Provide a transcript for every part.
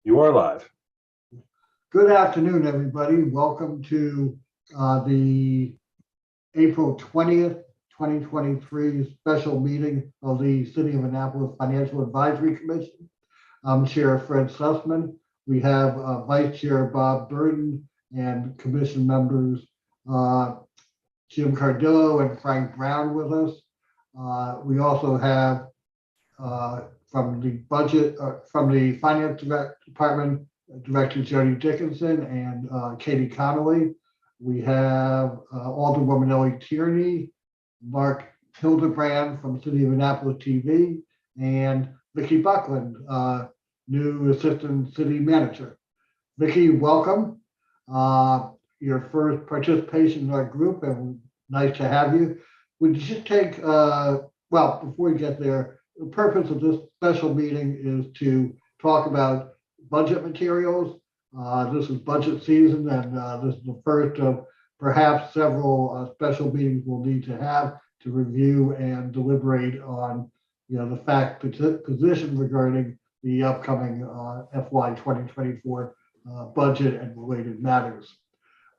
You are live. Good afternoon, everybody. Welcome to the April 20th, 2023 special meeting of the City of Annapolis Financial Advisory Commission. I'm Chair Fred Sussman. We have Vice Chair Bob Burton and Commission members Jim Cardillo and Frank Brown with us. We also have from the Finance Department, Director Jody Dickinson and Katie Connolly. We have Alderwoman Ellie Tierney, Mark Hildebrand from City of Annapolis TV, and Vicki Buckland, new Assistant City Manager. Vicki, welcome. Your first participation in our group, and nice to have you. Would you just take, well, before we get there, the purpose of this special meeting is to talk about budget materials. This is budget season, and this is the first of perhaps several special meetings we'll need to have to review and deliberate on, the fact position regarding the upcoming FY 2024 budget and related matters.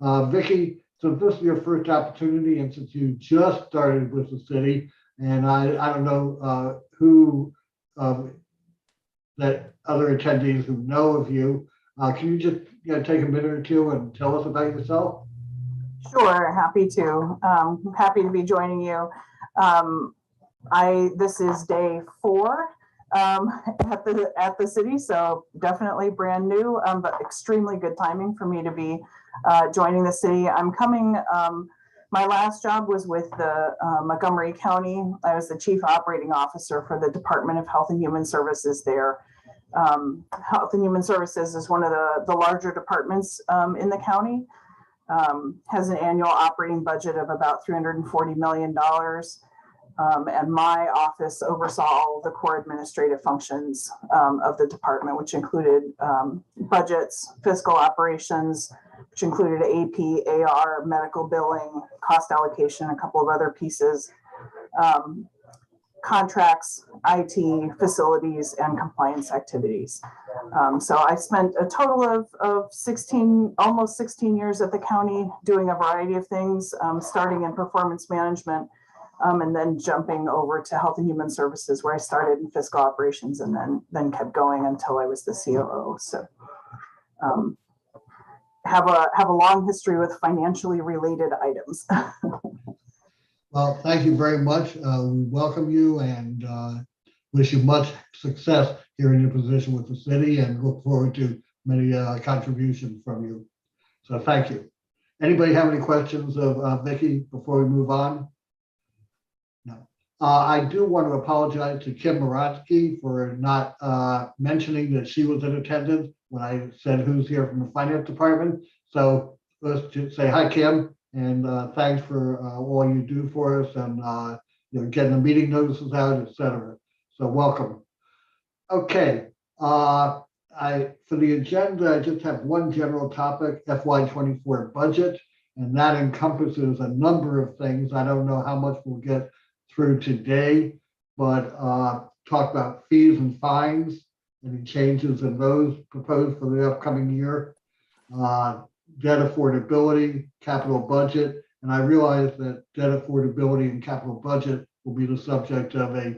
Vicki, so this is your first opportunity, and since you just started with the city, and I don't know who that other attendees who know of you, can you just take a minute or two and tell us about yourself? Sure, happy to. Happy to be joining you. This is day 4 at the city, so definitely brand new, but extremely good timing for me to be joining the city. I'm coming. My last job was with the Montgomery County. I was the Chief Operating Officer for the Department of Health and Human Services there. Health and Human Services is one of the larger departments in the county. Has an annual operating budget of about $340 million. And my office oversaw all the core administrative functions of the department, which included budgets, fiscal operations, which included AP, AR, medical billing, cost allocation, a couple of other pieces, contracts, IT, facilities, and compliance activities. So I spent a total of almost 16 years at the county doing a variety of things, starting in performance management, and then jumping over to Health and Human Services, where I started in fiscal operations and then kept going until I was the COO. So have a long history with financially related items. Well, thank you very much. We welcome you and wish you much success here in your position with the city, and look forward to many contributions from you. So thank you. Anybody have any questions of Vicki before we move on? No. I do want to apologize to Kim Moratsky for not mentioning that she was in attendance when I said who's here from the Finance Department. So let's just say hi, Kim. And thanks for all you do for us, and getting the meeting notices out, etc. So welcome. Okay, for the agenda, I just have one general topic: FY24 budget, and that encompasses a number of things. I don't know how much we'll get through today, but talk about fees and fines, any changes in those proposed for the upcoming year. Debt affordability, capital budget, and I realize that debt affordability and capital budget will be the subject of a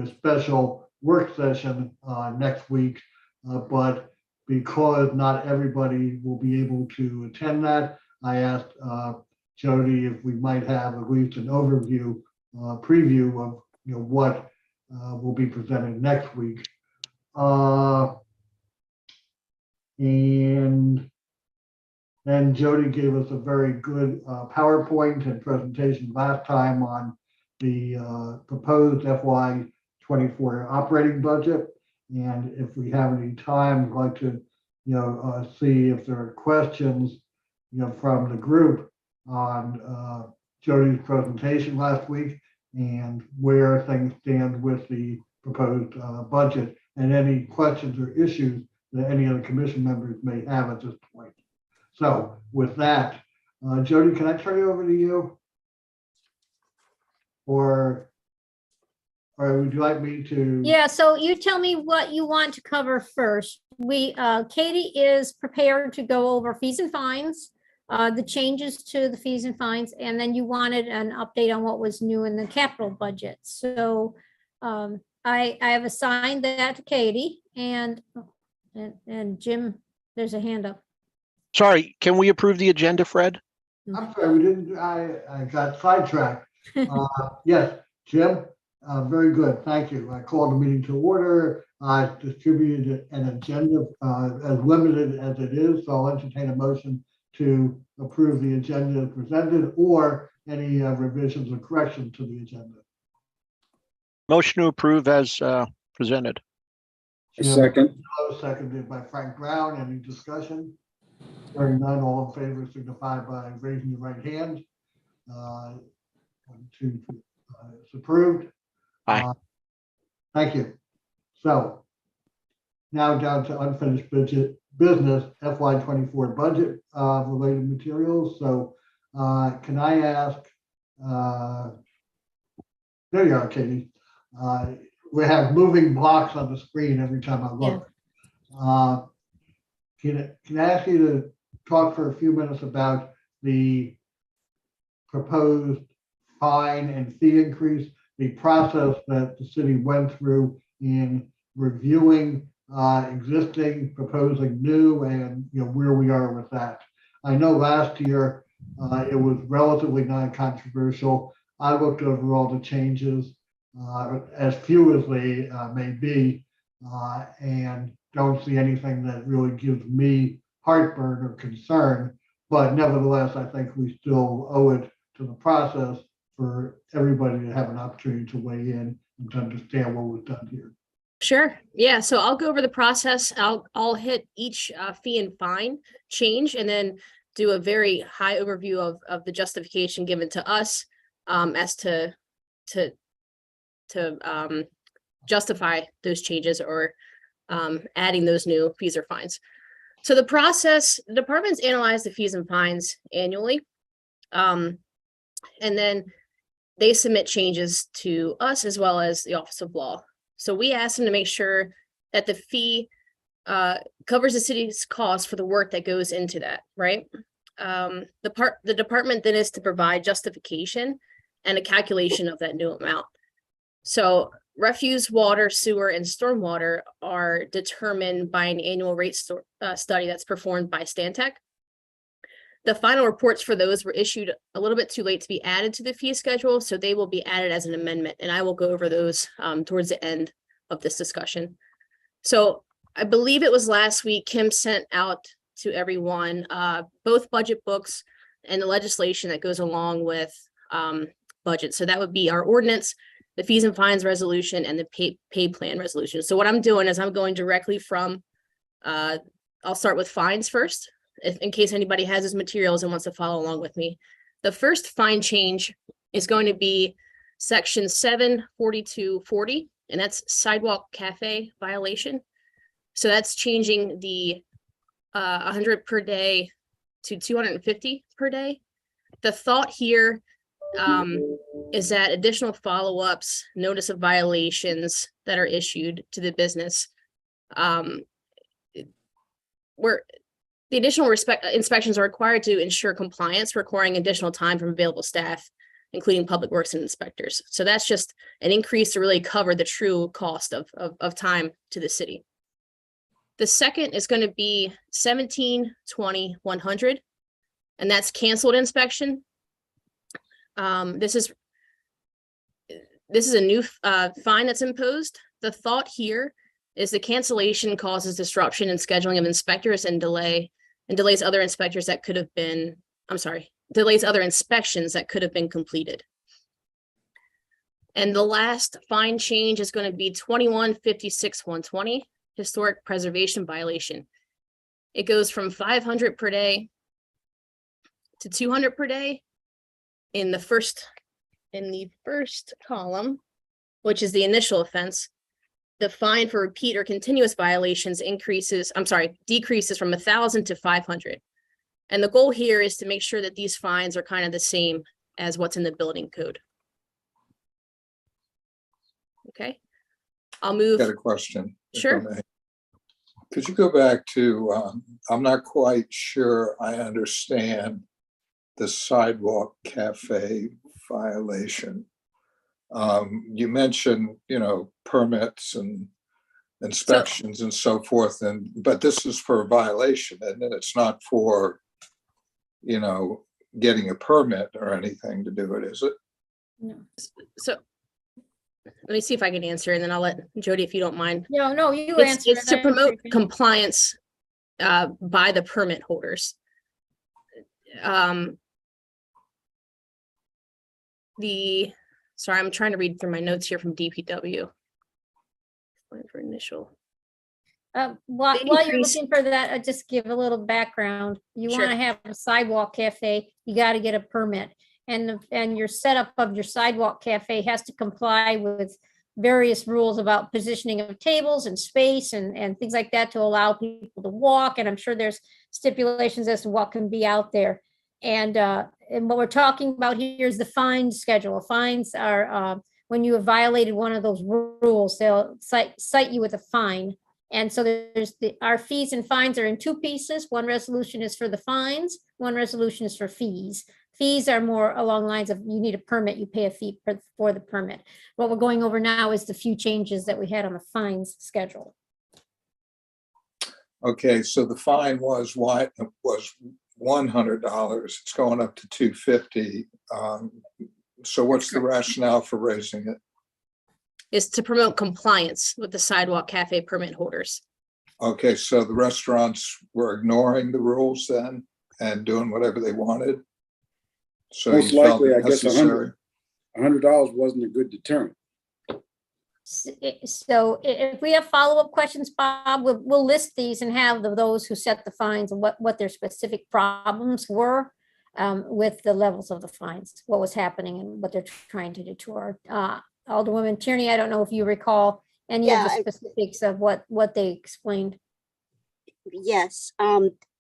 special work session next week, but because not everybody will be able to attend that, I asked Jody if we might have at least an overview, preview of what will be presented next week, and Jody gave us a very good PowerPoint and presentation last time on the proposed FY24 operating budget. And if we have any time, I'd like to, see if there are questions, from the group on Jody's presentation last week and where things stand with the proposed budget, and any questions or issues that any of the commission members may have at this point. So with that, Jody, can I turn it over to you? Or would you like me to? Yeah, so you tell me what you want to cover first Katie is prepared to go over fees and fines, the changes to the fees and fines, and then you wanted an update on what was new in the capital budget. So I have assigned that to Katie and Jim, there's a hand up. Sorry, can we approve the agenda, Fred? I'm sorry, we didn't, I got sidetracked. Yes, Jim, very good, thank you. I called the meeting to order. I distributed an agenda as limited as it is, so I'll entertain a motion to approve the agenda as presented or any revisions or corrections to the agenda. Motion to approve as presented. A second. Seconded by Frank Brown. Any discussion? Hearing none, all in favor signify by raising your right hand. 1, 2, it's approved. Aye. Thank you. So now down to unfinished business FY24 budget related materials. So can I ask, there you are, Katie. We have moving blocks on the screen every time I look. Can I ask you to talk for a few minutes about the proposed fine and fee increase, the process that the city went through in reviewing existing, proposing new, and where we are with that? I know last year it was relatively non-controversial. I looked over all the changes, as few as they may be, and don't see anything that really gives me heartburn or concern. But nevertheless, I think we still owe it to the process for everybody to have an opportunity to weigh in and to understand what was done here. Sure. Yeah. So I'll go over the process. I'll hit each fee and fine change and then do a very high overview of the justification given to us as to justify those changes or adding those new fees or fines. So the process, the departments analyze the fees and fines annually. And then they submit changes to us as well as the Office of Law. So we ask them to make sure that the fee covers the city's cost for the work that goes into that, right? The department then is to provide justification and a calculation of that new amount. So refuse, water, sewer, and stormwater are determined by an annual rate study that's performed by Stantec. The final reports for those were issued a little bit too late to be added to the fee schedule, so they will be added as an amendment, and I will go over those towards the end of this discussion. So I believe it was last week, Kim sent out to everyone both budget books and the legislation that goes along with budget. So that would be our ordinance, the fees and fines resolution, and the pay plan resolution. So what I'm doing is I'm going directly from, I'll start with fines first, in case anybody has his materials and wants to follow along with me. The first fine change is going to be section 74240, and that's sidewalk cafe violation. So that's changing the 100 per day to 250 per day. The thought here is that additional follow-ups, notice of violations that are issued to the business, where the additional inspections are required to ensure compliance, requiring additional time from available staff, including public works and inspectors. So that's just an increase to really cover the true cost of time to the city. The second is going to be 1720-100, and that's canceled inspection. This is a new fine that's imposed. The thought here is the cancellation causes disruption in scheduling of inspectors and delays other inspectors that could have been, delays other inspections that could have been completed. And the last fine change is going to be 2156-120, historic preservation violation. It goes from 500 per day to 200 per day in the first column, which is the initial offense. The fine for repeat or continuous violations decreases from 1,000 to 500. And the goal here is to make sure that these fines are kind of the same as what's in the building code. Okay, I'll move. Got a question. if I Sure. may. Could you go back to, I'm not quite sure I understand the sidewalk cafe violation. You mentioned, permits and inspections and so forth, but this is for a violation, and then it's not for, getting a permit or anything to do it, is it? So let me see if I can answer, and then I'll let Jody, if you don't mind. No, you It's, answer. it's to promote compliance by the permit holders. Sorry, I'm trying to read through my notes here from DPW. For initial. While The you're increase- looking for that, just give a little background. You Sure. want to have a sidewalk cafe, you got to get a permit. And your setup of your sidewalk cafe has to comply with various rules about positioning of tables and space and things like that to allow people to walk. And I'm sure there's stipulations as to what can be out there. And what we're talking about here is the fine schedule. Fines are when you have violated one of those rules, they'll cite you with a fine. And so there's our fees and fines are in two pieces. One resolution is for the fines, one resolution is for fees. Fees are more along lines of you need a permit, you pay a fee for the permit. What we're going over now is the few changes that we had on the fines schedule. Okay, so the fine was $100. It's going up to $250. So what's the rationale for raising it? Is to promote compliance with the sidewalk cafe permit holders. Okay, so the restaurants were ignoring the rules then and doing whatever they wanted? So Most you felt likely, it I guess necessary? $100 wasn't a good deterrent. So if we have follow-up questions, Bob, we'll list these and have those who set the fines and what their specific problems were with the levels of the fines, what was happening and what they're trying to do to our Alderwoman Tierney. I don't know if you recall any of the specifics of what they explained. Yes,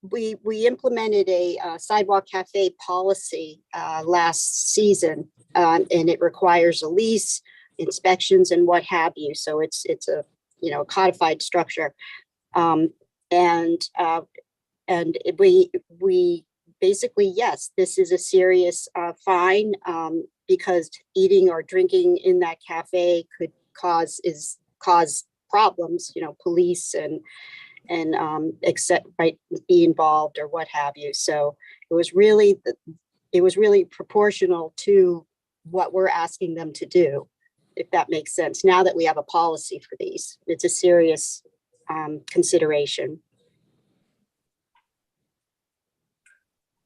we implemented a sidewalk cafe policy last season, and it requires a lease, inspections, and what have you. So it's a codified structure, and we basically, yes, this is a serious fine because eating or drinking in that cafe could cause problems. Police and might be involved or what have you. So it was really proportional to what we're asking them to do, if that makes sense. Now that we have a policy for these, it's a serious consideration.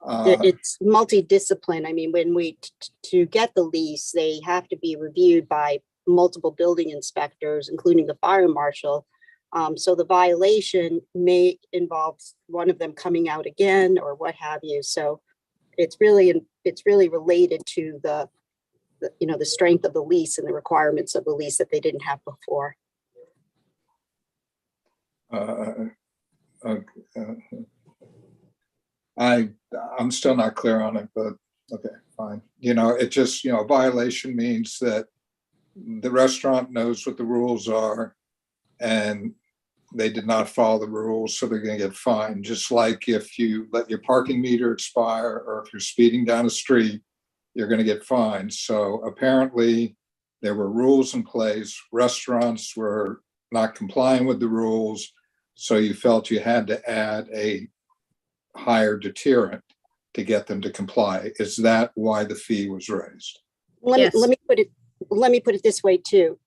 It's multidiscipline. I mean, when to get the lease, they have to be reviewed by multiple building inspectors, including the fire marshal. So the violation may involve one of them coming out again or what have you. So it's really related to the strength of the lease and the requirements of the lease that they didn't have before. I'm still not clear on it, but okay, fine. It just, a violation means that the restaurant knows what the rules are and they did not follow the rules, so they're going to get fined. Just like if you let your parking meter expire or if you're speeding down a street, you're going to get fined. So apparently there were rules in place. Restaurants were not complying with the rules. So you felt you had to add a higher deterrent to get them to comply. Is that why the fee was raised? Yes. Let me put it this way too.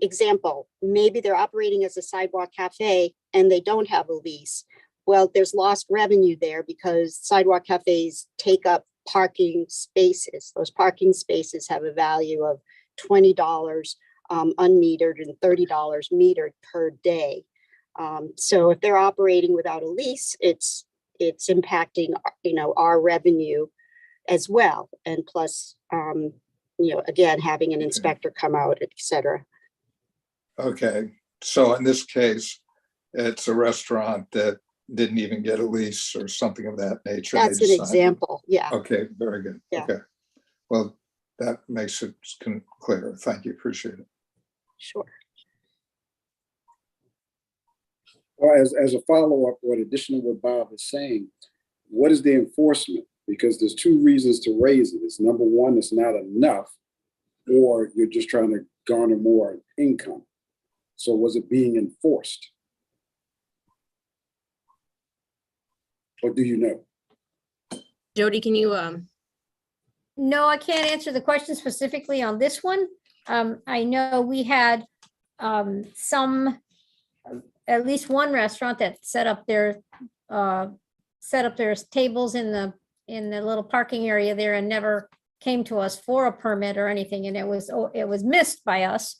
Example, maybe they're operating as a sidewalk cafe and they don't have a lease. Well, there's lost revenue there because sidewalk cafes take up parking spaces. Those parking spaces have a value of $20 unmetered and $30 metered per day. So if they're operating without a lease, it's impacting our revenue as well. And plus, again, having an inspector come out, et cetera. Okay, so in this case, it's a restaurant that didn't even get a lease or something of that nature. That's They an decided- example. Yeah, Okay, very good. Yeah. Okay. Well, that makes it clear. Thank you. Appreciate it. sure. Or as a follow-up or additional what Bob is saying, what is the enforcement? Because there's two reasons to raise it. It's number one, it's not enough, or you're just trying to garner more income. So was it being enforced? Or do you know? Jody, can you, No, I can't answer the question specifically on this one. I know we had some, at least one restaurant that set up their tables in the little parking area there and never came to us for a permit or anything, and it was missed by us.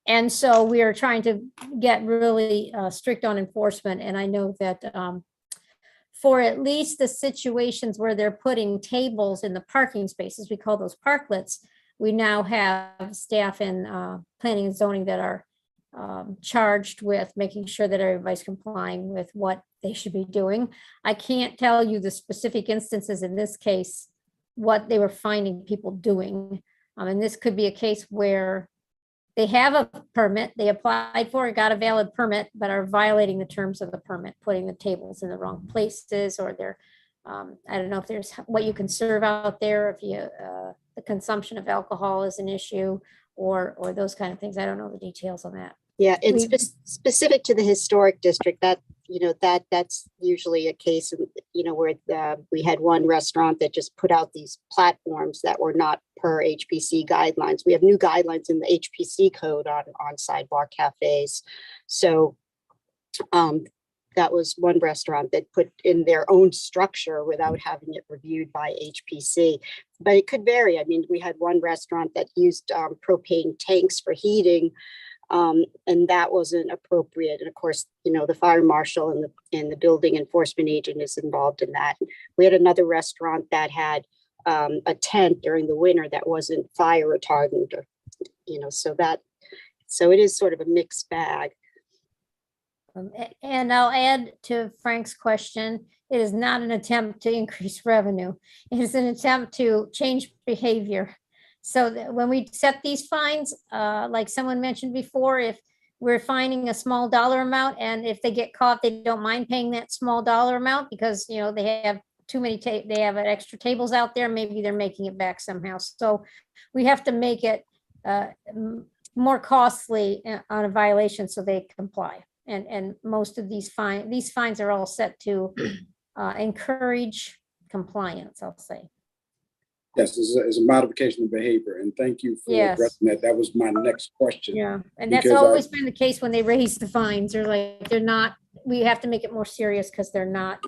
And so we are trying to get really strict on enforcement, and I know that for at least the situations where they're putting tables in the parking spaces, we call those parklets, we now have staff in planning and zoning that are charged with making sure that everybody's complying with what they should be doing. I can't tell you the specific instances in this case, what they were finding people doing. And this could be a case where they have a permit, they applied for it, got a valid permit, but are violating the terms of the permit, putting the tables in the wrong places, or they're, I don't know if there's what you can serve out there, if you, the consumption of alcohol is an issue, or those kind of things. I don't know the details on that. Yeah, and We- specific to the historic district, that, that's usually a case, where we had one restaurant that just put out these platforms that were not per HPC guidelines. We have new guidelines in the HPC code on sidewalk cafes. So that was one restaurant that put in their own structure without having it reviewed by HPC. But it could vary. I mean, we had one restaurant that used propane tanks for heating, and that wasn't appropriate. And of course, the fire marshal and the building enforcement agent is involved in that. We had another restaurant that had a tent during the winter that wasn't fire retardant, or, so it is sort of a mixed bag. And I'll add to Frank's question, it is not an attempt to increase revenue. It is an attempt to change behavior. So that when we set these fines, like someone mentioned before, if we're finding a small dollar amount, and if they get caught, they don't mind paying that small dollar amount because, they have too many, they have extra tables out there, maybe they're making it back somehow. So we have to make it more costly on a violation so they comply. And most of these fines are all set to encourage compliance, I'll say. Yes, it's a modification of behavior, and thank you for Yes. addressing that. That was my next question. Yeah, and that's Because always been the case when they raise the fines. They're not, we have to make it more serious because they're not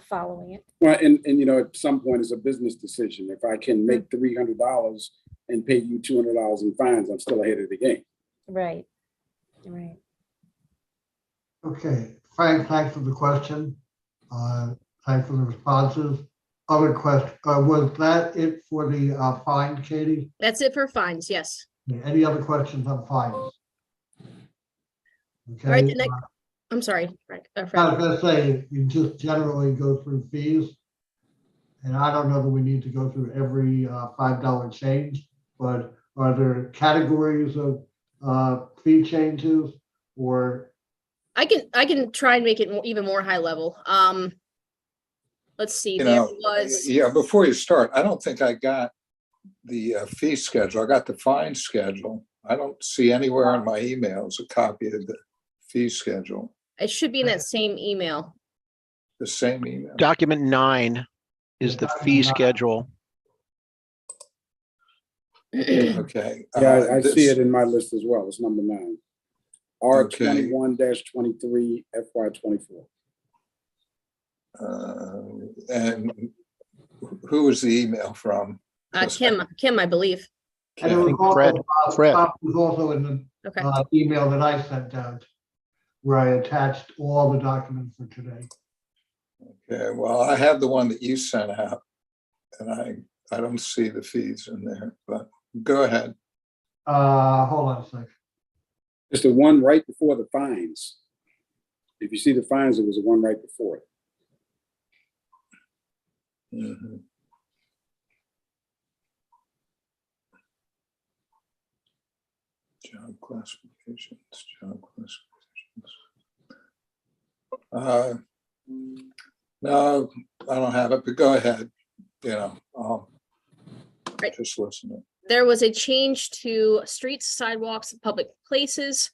following it. Well, and at some point, it's a business decision. If I can make $300 and pay you $200 in fines, I'm still ahead of the game. Right, right. Okay, Frank, thanks for the question. Thanks for the responses. Other question, was that it for the fine, Katie? that's it for fines, yes. Any other questions on fines? All right, Okay, the next, I'm sorry, Frank. I Fred. was gonna say, you just generally go through fees. And I don't know that we need to go through every $5 change, but are there categories of fee changes or? I can try and make it even more high level. Let's see, You there know, was, yeah, before you start, I don't think I got the fee schedule. I got the fine schedule. I don't see anywhere in my emails a copy of the fee schedule. it should be in that same email. The same email. Document 9 is the fee schedule. Okay. Yeah, I see this- it in my list as well. It's number 9. R21-23 FY24. And who was the email from? Kim, I believe. And it was think also, Fred. Bob was also in the Okay, email that I sent out where I attached all the documents for today. Okay, well, I have the one that you sent out, and I don't see the fees in there, but go ahead. Hold on a second. It's the one right before the fines. If you see the fines, it was the one right before it. Mhm. Job classifications, job classifications. Uh, No, I don't have it, but go ahead, you know, Right. just listening. There was a change to streets, sidewalks, and public places.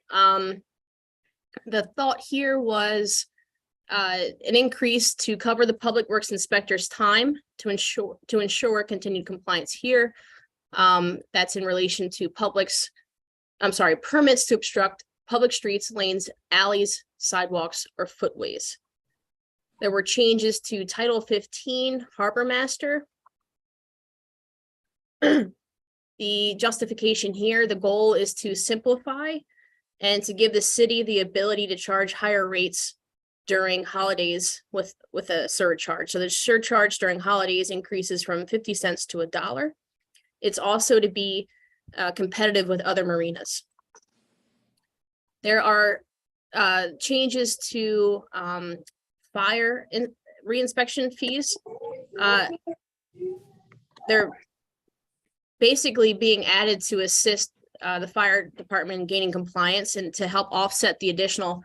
The thought here was an increase to cover the public works inspector's time to ensure continued compliance here. That's in relation to permits to obstruct public streets, lanes, alleys, sidewalks, or footways. There were changes to Title 15 Harbor Master. The justification here, the goal is to simplify and to give the city the ability to charge higher rates during holidays with a surcharge. So the surcharge during holidays increases from 50 cents to $1. It's also to be competitive with other marinas. There are changes to fire reinspection fees. They're basically being added to assist the fire department in gaining compliance and to help offset the additional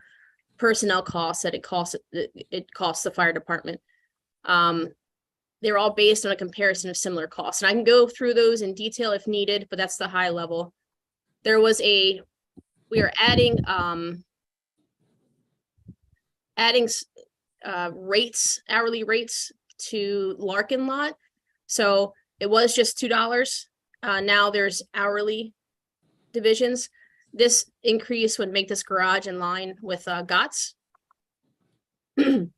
personnel costs that it costs the fire department. They're all based on a comparison of similar costs, and I can go through those in detail if needed, but that's the high level. We are adding hourly rates to Larkin Lot. So it was just $2. Now there's hourly divisions. This increase would make this garage in line with GOTS. In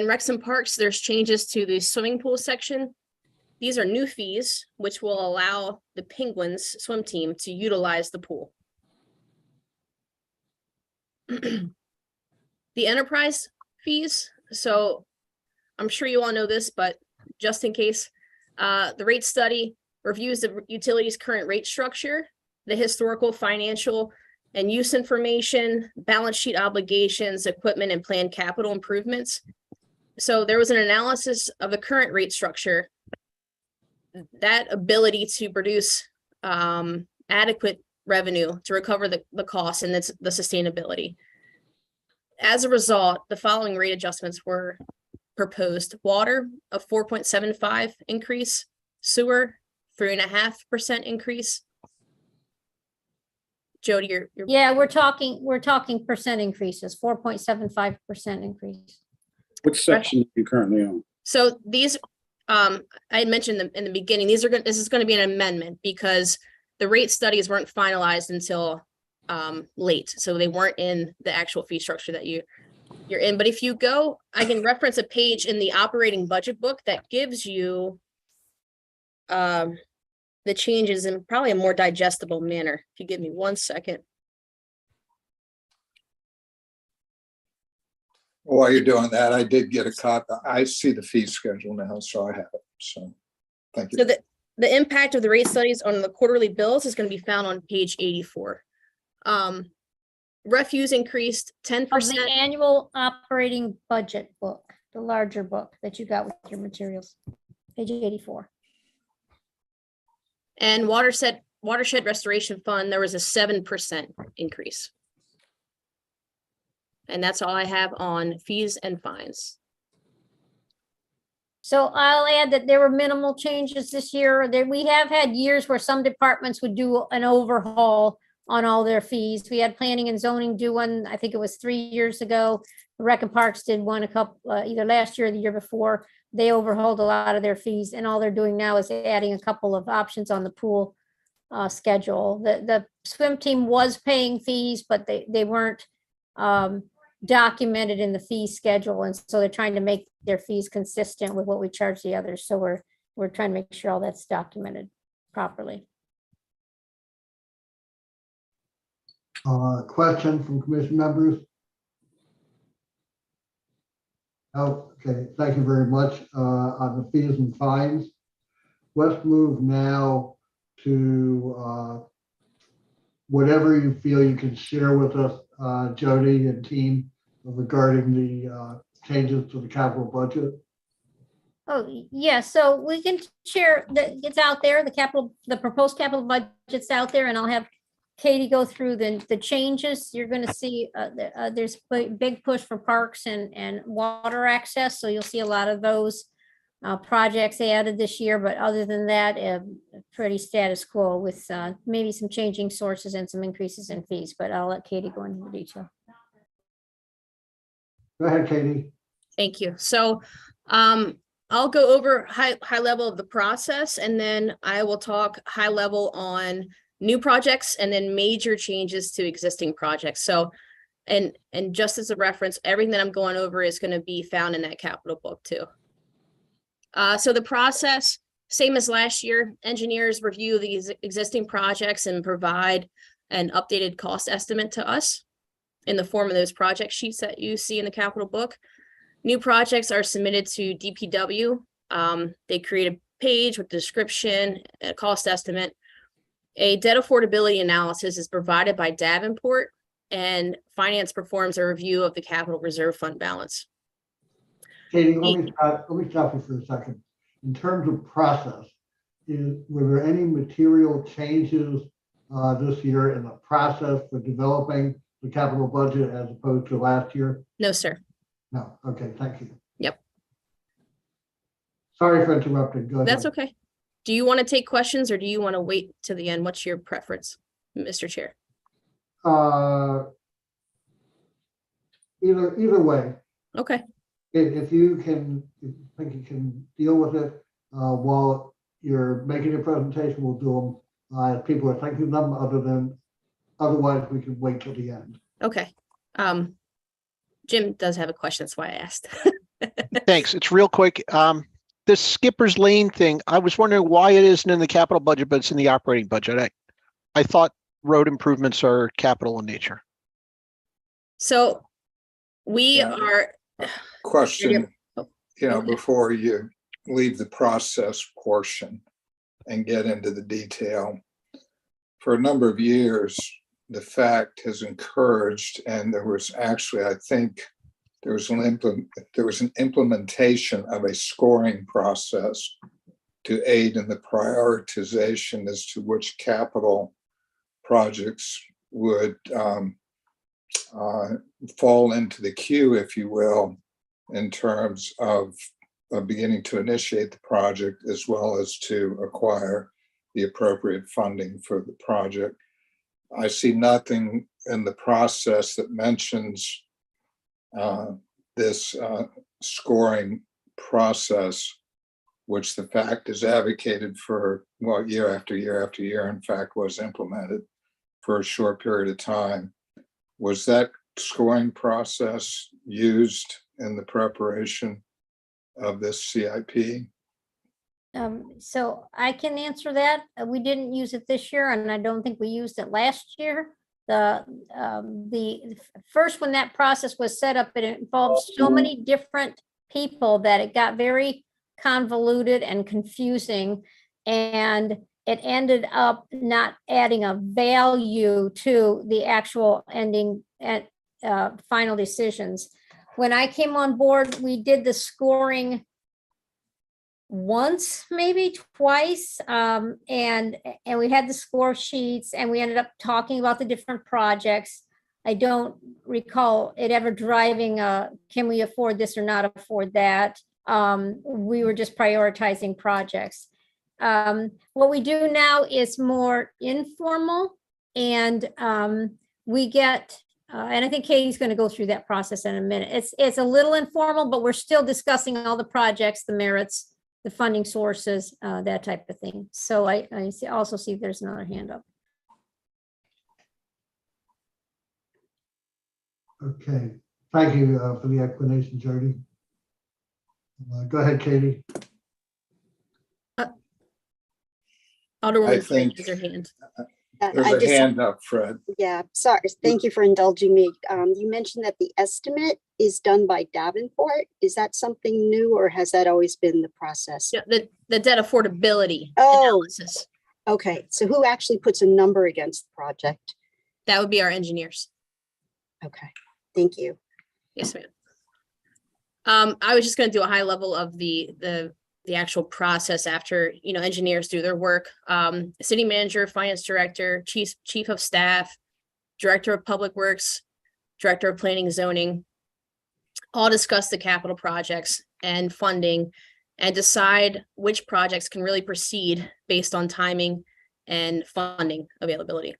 Recs and Parks, there's changes to the swimming pool section. These are new fees, which will allow the Penguins swim team to utilize the pool. The enterprise fees, so I'm sure you all know this, but just in case, the rate study reviews the utility's current rate structure, the historical, financial, and use information, balance sheet obligations, equipment, and planned capital improvements. So there was an analysis of the current rate structure, that ability to produce adequate revenue to recover the costs and the sustainability. As a result, the following rate adjustments were proposed. Water, a 4.75 increase, sewer, 3.5% increase. Jody, you're Yeah, we're talking percent increases, 4.75% increase. Which section are you currently on? So these, I had mentioned them in the beginning, this is going to be an amendment because the rate studies weren't finalized until late. So they weren't in the actual fee structure that you're in. But if you go, I can reference a page in the operating budget book that gives you the changes in probably a more digestible manner. If you give me 1 second. While you're doing that, I did get a copy. I see the fee schedule now, so I have it. So thank you. So the impact of the rate studies on the quarterly bills is going to be found on page 84. Refuse increased 10%. Of the annual operating budget book, the larger book that you got with your materials, page 84. And watershed restoration fund, there was a 7% increase. And that's all I have on fees and fines. So I'll add that there were minimal changes this year. We have had years where some departments would do an overhaul on all their fees. We had planning and zoning do one, I think it was 3 years ago. Rec and Parks did one a couple, either last year or the year before. They overhauled a lot of their fees, and all they're doing now is adding a couple of options on the pool schedule. The swim team was paying fees, but they weren't documented in the fee schedule, and so they're trying to make their fees consistent with what we charge the others. So we're trying to make sure all that's documented properly. Question from commission members? Oh, okay, thank you very much. On the fees and fines, let's move now to whatever you feel you can share with us, Jody and team, regarding the changes to the capital budget. Oh, yeah, so we can share that it's out there, the proposed capital budget's out there, and I'll have Katie go through the changes. You're gonna see, there's big push for parks and water access, so you'll see a lot of those projects added this year, but other than that, pretty status quo with maybe some changing sources and some increases in fees, but I'll let Katie go into the detail. Go ahead, Katie. Thank you. So I'll go over high level of the process, and then I will talk high level on new projects and then major changes to existing projects. So, and just as a reference, everything that I'm going over is going to be found in that capital book too. So the process, same as last year, engineers review these existing projects and provide an updated cost estimate to us in the form of those project sheets that you see in the capital book. New projects are submitted to DPW. They create a page with description, a cost estimate. A debt affordability analysis is provided by Davenport, and finance performs a review of the capital reserve fund balance. Katie, let me stop you for a second. In terms of process, were there any material changes this year in the process for developing the capital budget as opposed to last year? No, sir. No. Okay, thank you. Yep. Sorry for interrupting. Go ahead. That's okay. Do you want to take questions or do you want to wait to the end? What's your preference, Mr. Chair? Either way, Okay. if you think you can deal with it while you're making your presentation, we'll do them. If people are thinking them, otherwise we can wait till the end. Okay. Jim does have a question. That's why I asked. Thanks. It's real quick. This Skipper's Lane thing, I was wondering why it isn't in the capital budget, but it's in the operating budget. I thought road improvements are capital in nature. So we Yeah. are, Question, Oh, you know, okay. before you leave the process portion and get into the detail. For a number of years, the fact has encouraged, and there was actually, I think, there was an implementation of a scoring process to aid in the prioritization as to which capital projects would fall into the queue, if you will, in terms of beginning to initiate the project as well as to acquire the appropriate funding for the project. I see nothing in the process that mentions this scoring process, which the fact is advocated for, well, year after year after year, in fact, was implemented for a short period of time. Was that scoring process used in the preparation of this CIP? So I can answer that. We didn't use it this year, and I don't think we used it last year. The first, when that process was set up, it involved so many different people that it got very convoluted and confusing, and it ended up not adding a value to the actual ending at final decisions. When I came on board, we did the scoring once, maybe twice, and we had the score sheets, and we ended up talking about the different projects. I don't recall it ever driving can we afford this or not afford that. We were just prioritizing projects. What we do now is more informal, and we get and I think Katie's going to go through that process in a minute. It's a little informal, but we're still discussing all the projects, the merits, the funding sources, that type of thing. So I also see there's another hand up. Okay, thank you for the explanation, Jody. Go ahead, Katie. Alderwoman Flake think- has her hand. There's a hand up, Fred. Yeah, sorry. Thank you for indulging me. You mentioned that the estimate is done by Davenport. Is that something new, or has that always been the process? Yeah, the debt affordability Oh. analysis. Okay, so who actually puts a number against the project? That would be our engineers. Okay, thank you. Yes, ma'am. I was just going to do a high level of the the actual process after, engineers do their work. City manager, finance director, chief of staff, director of public works, director of planning and zoning, all discuss the capital projects and funding and decide which projects can really proceed based on timing and funding availability.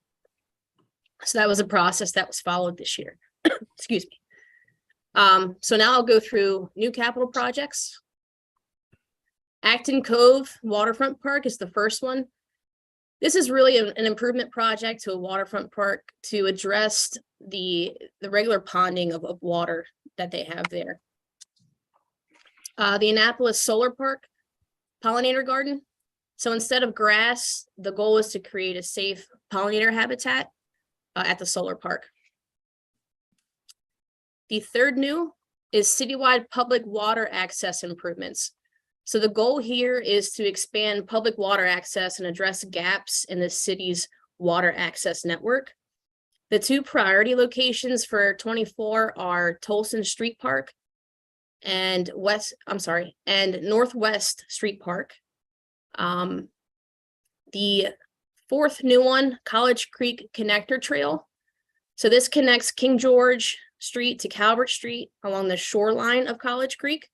So that was a process that was followed this year. Excuse me. So now I'll go through new capital projects. Acton Cove Waterfront Park is the first one. This is really an improvement project to a waterfront park to address the regular ponding of water that they have there. The Annapolis Solar Park Pollinator Garden. So instead of grass, the goal is to create a safe pollinator habitat at the solar park. The third new is citywide public water access improvements. So the goal here is to expand public water access and address gaps in the city's water access network. The two priority locations for 24 are Tolson Street Park and Northwest Street Park. The fourth new one, College Creek Connector Trail. So this connects King George Street to Calvert Street along the shoreline of College Creek.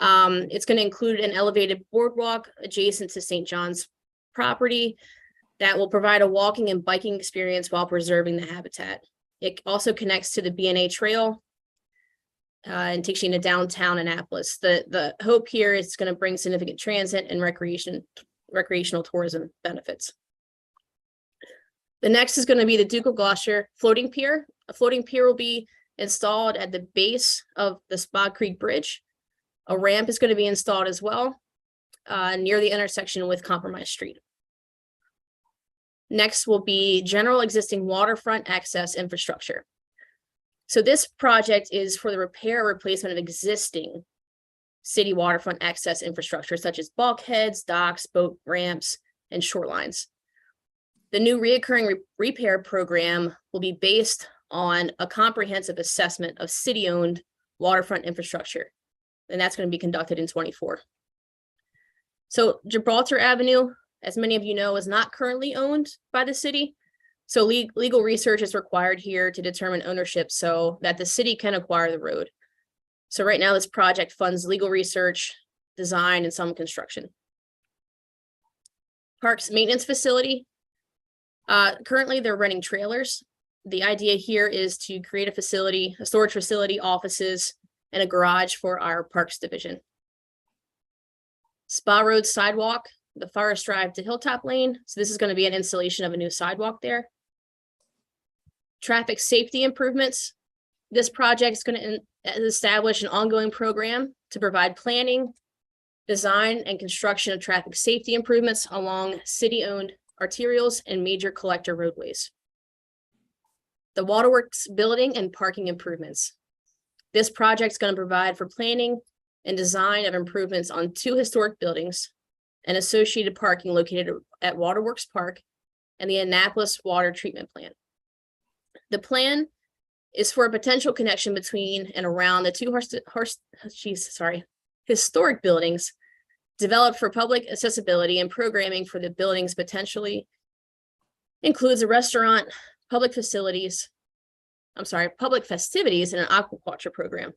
It's going to include an elevated boardwalk adjacent to St. John's property that will provide a walking and biking experience while preserving the habitat. It also connects to the B&A Trail and takes you into downtown Annapolis. The hope here is it's going to bring significant transit and recreational tourism benefits. The next is going to be the Duke of Gloucester floating pier. A floating pier will be installed at the base of the Spog Creek Bridge. A ramp is going to be installed as well near the intersection with Compromise Street. Next will be general existing waterfront access infrastructure. So this project is for the repair or replacement of existing city waterfront access infrastructure, such as bulkheads, docks, boat ramps, and shorelines. The new reoccurring repair program will be based on a comprehensive assessment of city-owned waterfront infrastructure, and that's going to be conducted in 24. So Gibraltar Avenue, as many of you know, is not currently owned by the city. So legal research is required here to determine ownership so that the city can acquire the road. So right now, this project funds legal research, design, and some construction. Parks maintenance facility. Currently, they're renting trailers. The idea here is to create a facility, a storage facility, offices, and a garage for our parks division. Spa Road sidewalk, the Forest Drive to Hilltop Lane. So this is going to be an installation of a new sidewalk there. Traffic safety improvements. This project is going to establish an ongoing program to provide planning, design, and construction of traffic safety improvements along city-owned arterials and major collector roadways. The Waterworks building and parking improvements. This project is going to provide for planning and design of improvements on 2 historic buildings and associated parking located at Waterworks Park and the Annapolis Water Treatment Plant. The plan is for a potential connection between and around the 2 historic buildings developed for public accessibility, and programming for the buildings potentially includes a restaurant, public festivities, and an aquaculture program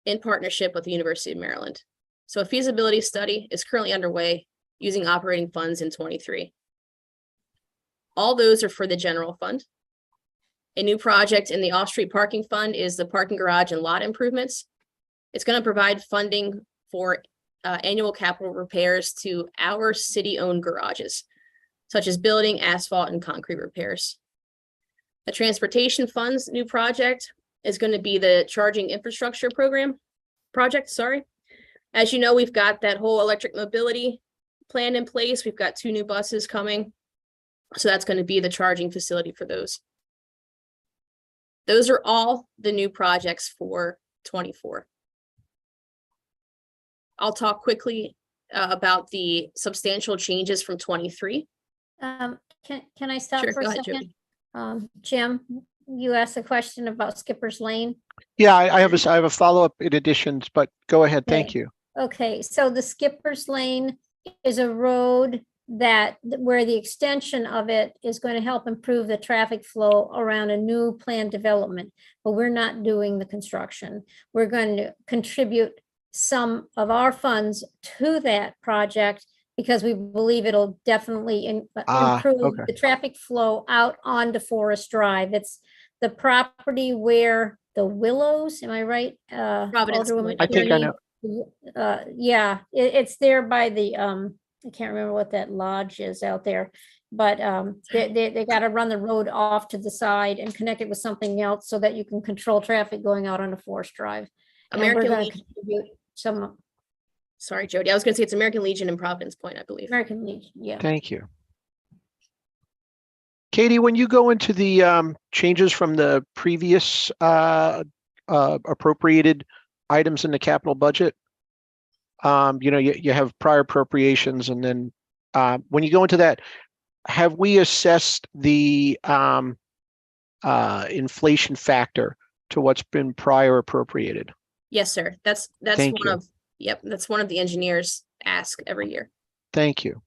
in partnership with the University of Maryland. So a feasibility study is currently underway using operating funds in 23. All those are for the general fund. A new project in the off-street parking fund is the parking garage and lot improvements. It's going to provide funding for annual capital repairs to our city-owned garages, such as building, asphalt, and concrete repairs. The transportation fund's new project is going to be the charging infrastructure project. As you know, we've got that whole electric mobility plan in place. We've got 2 new buses coming. So that's going to be the charging facility for those. Those are all the new projects for 24. I'll talk quickly about the substantial changes from 23. Can I stop Sure, for go a ahead, second? Jody. Jim, you asked a question about Skipper's Lane. Yeah, I have a follow-up in additions, but go ahead. Thank Okay. you. Okay, so the Skipper's Lane is a road where the extension of it is going to help improve the traffic flow around a new planned development, but we're not doing the construction. We're going to contribute some of our funds to that project because we believe it'll definitely improve Okay. the traffic flow out onto Forest Drive. It's the property where the Willows, am I right? Providence Alderwoman Point, I think I Kearney? know. Yeah, it's there by the, I can't remember what that lodge is out there. But they got to run the road off to the side and connect it with something else so that you can control traffic going out onto Forest Drive. And we're American gonna Legion, contribute some sorry, Jody, I was gonna say it's American Legion in Providence Point, I believe. American Legion, yeah. Thank you. Katie, when you go into the changes from the previous appropriated items in the capital budget, you have prior appropriations, and then when you go into that, have we assessed the inflation factor to what's been prior appropriated? Yes, sir. That's Thank one you. of, yep, that's one of the engineers ask every year. Thank you.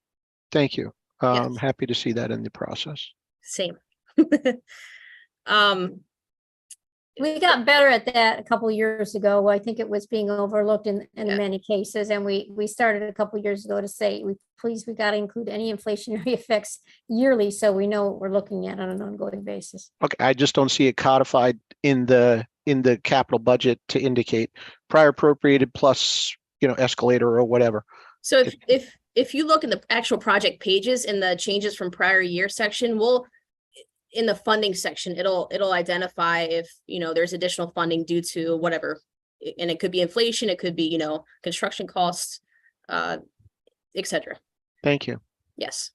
Thank you. Yes. I'm happy to see that in the process. Same. We got better at that a couple years ago. I think it was being overlooked in Yeah. many cases. And we started a couple years ago to say, we got to include any inflationary effects yearly, so we know what we're looking at on an ongoing basis. Okay, I just don't see it codified in the capital budget to indicate prior appropriated plus, escalator or whatever. So if you look in the actual project pages in the changes from prior year section, in the funding section, it'll identify if, there's additional funding due to whatever. And it could be inflation, it could be, construction costs, etc. Thank you. Yes.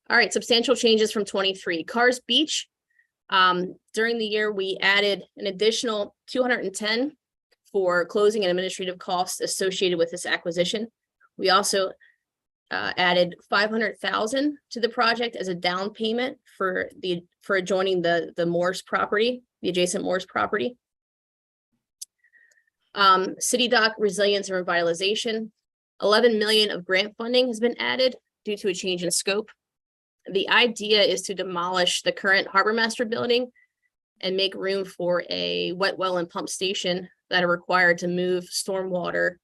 All right, substantial changes from 23. Cars Beach. During the year, we added an additional 210 for closing and administrative costs associated with this acquisition. We also added 500,000 to the project as a down payment for adjoining the Morse property, the adjacent Morse property. City dock resilience and revitalization. 11 million of grant funding has been added due to a change in scope. The idea is to demolish the current Harbor Master building and make room for a wet well and pump station that are required to move stormwater,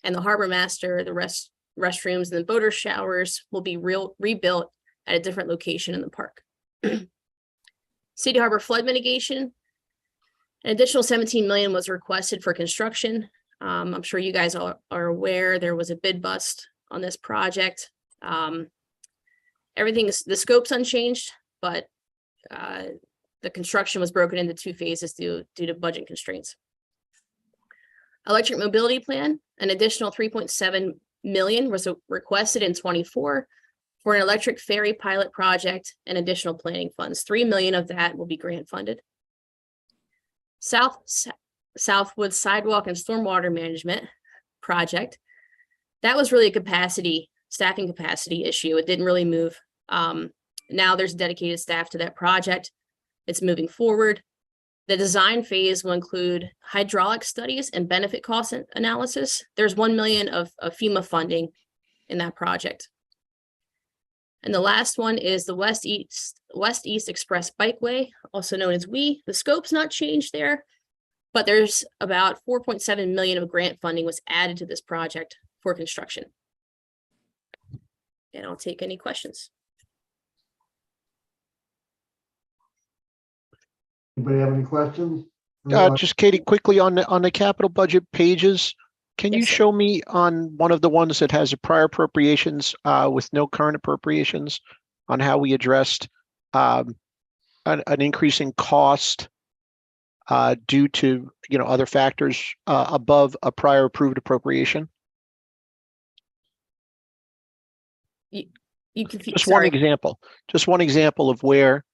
and the Harbor Master, the restrooms and the boater showers will be rebuilt at a different location in the park. City Harbor flood mitigation. An additional 17 million was requested for construction. I'm sure you guys are aware there was a bid bust on this project. The scope's unchanged, but the construction was broken into 2 phases due to budget constraints. Electric mobility plan, an additional 3.7 million was requested in 24 for an electric ferry pilot project and additional planning funds. 3 million of that will be grant funded. Southwood sidewalk and stormwater management project. That was really a staffing capacity issue. It didn't really move. Now there's dedicated staff to that project. It's moving forward. The design phase will include hydraulic studies and benefit cost analysis. There's 1 million of FEMA funding in that project. And the last one is the West East Express Bikeway, also known as WE. The scope's not changed there, but there's about 4.7 million of grant funding was added to this project for construction. And I'll take any questions. Anybody have any questions? Just Katie, quickly on the capital budget pages, can you Yes, sir. show me on one of the ones that has a prior appropriations with no current appropriations on how we addressed an increasing cost due to other factors above a prior approved appropriation? You can Just one example of where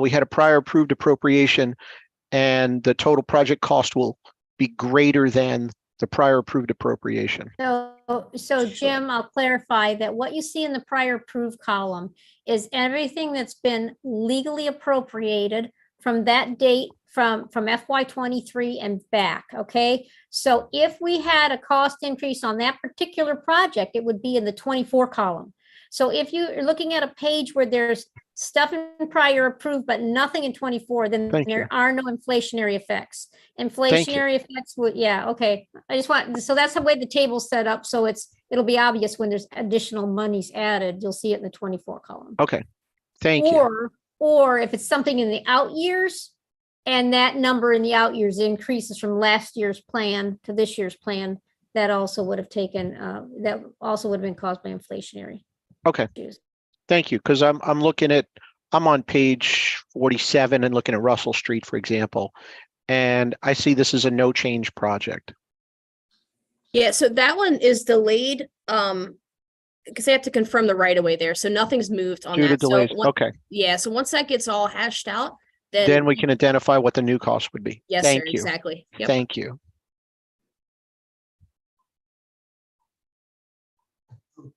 we had a prior approved appropriation and the total project cost will be greater than the prior approved appropriation. So Jim, I'll clarify that what you see in the prior approved column is everything that's been legally appropriated from that date from FY '23 and back, okay? So if we had a cost increase on that particular project, it would be in the 24 column. So if you're looking at a page where there's stuff in prior approved, but nothing in 24, then Thank you. there are no inflationary effects. you. Inflationary effects would, yeah, okay. I just want, so that's the way the table's set up. So it'll be obvious when there's additional monies added. You'll see it in the 24 column. Okay, thank you. Or if it's something in the out years, and that number in the out years increases from last year's plan to this year's plan, that also would have taken, that also would have been caused by inflationary. Okay, issues. thank you, because I'm on page 47 and looking at Russell Street, for example, and I see this is a no change project. Yeah, so that one is delayed, because they have to confirm the right of way there, so nothing's moved on Due to that. So delays, one- okay, yeah, so once that gets all hashed out, then then, we can identify what the new cost would be. yes, sir, Thank you, exactly. Yep. thank you.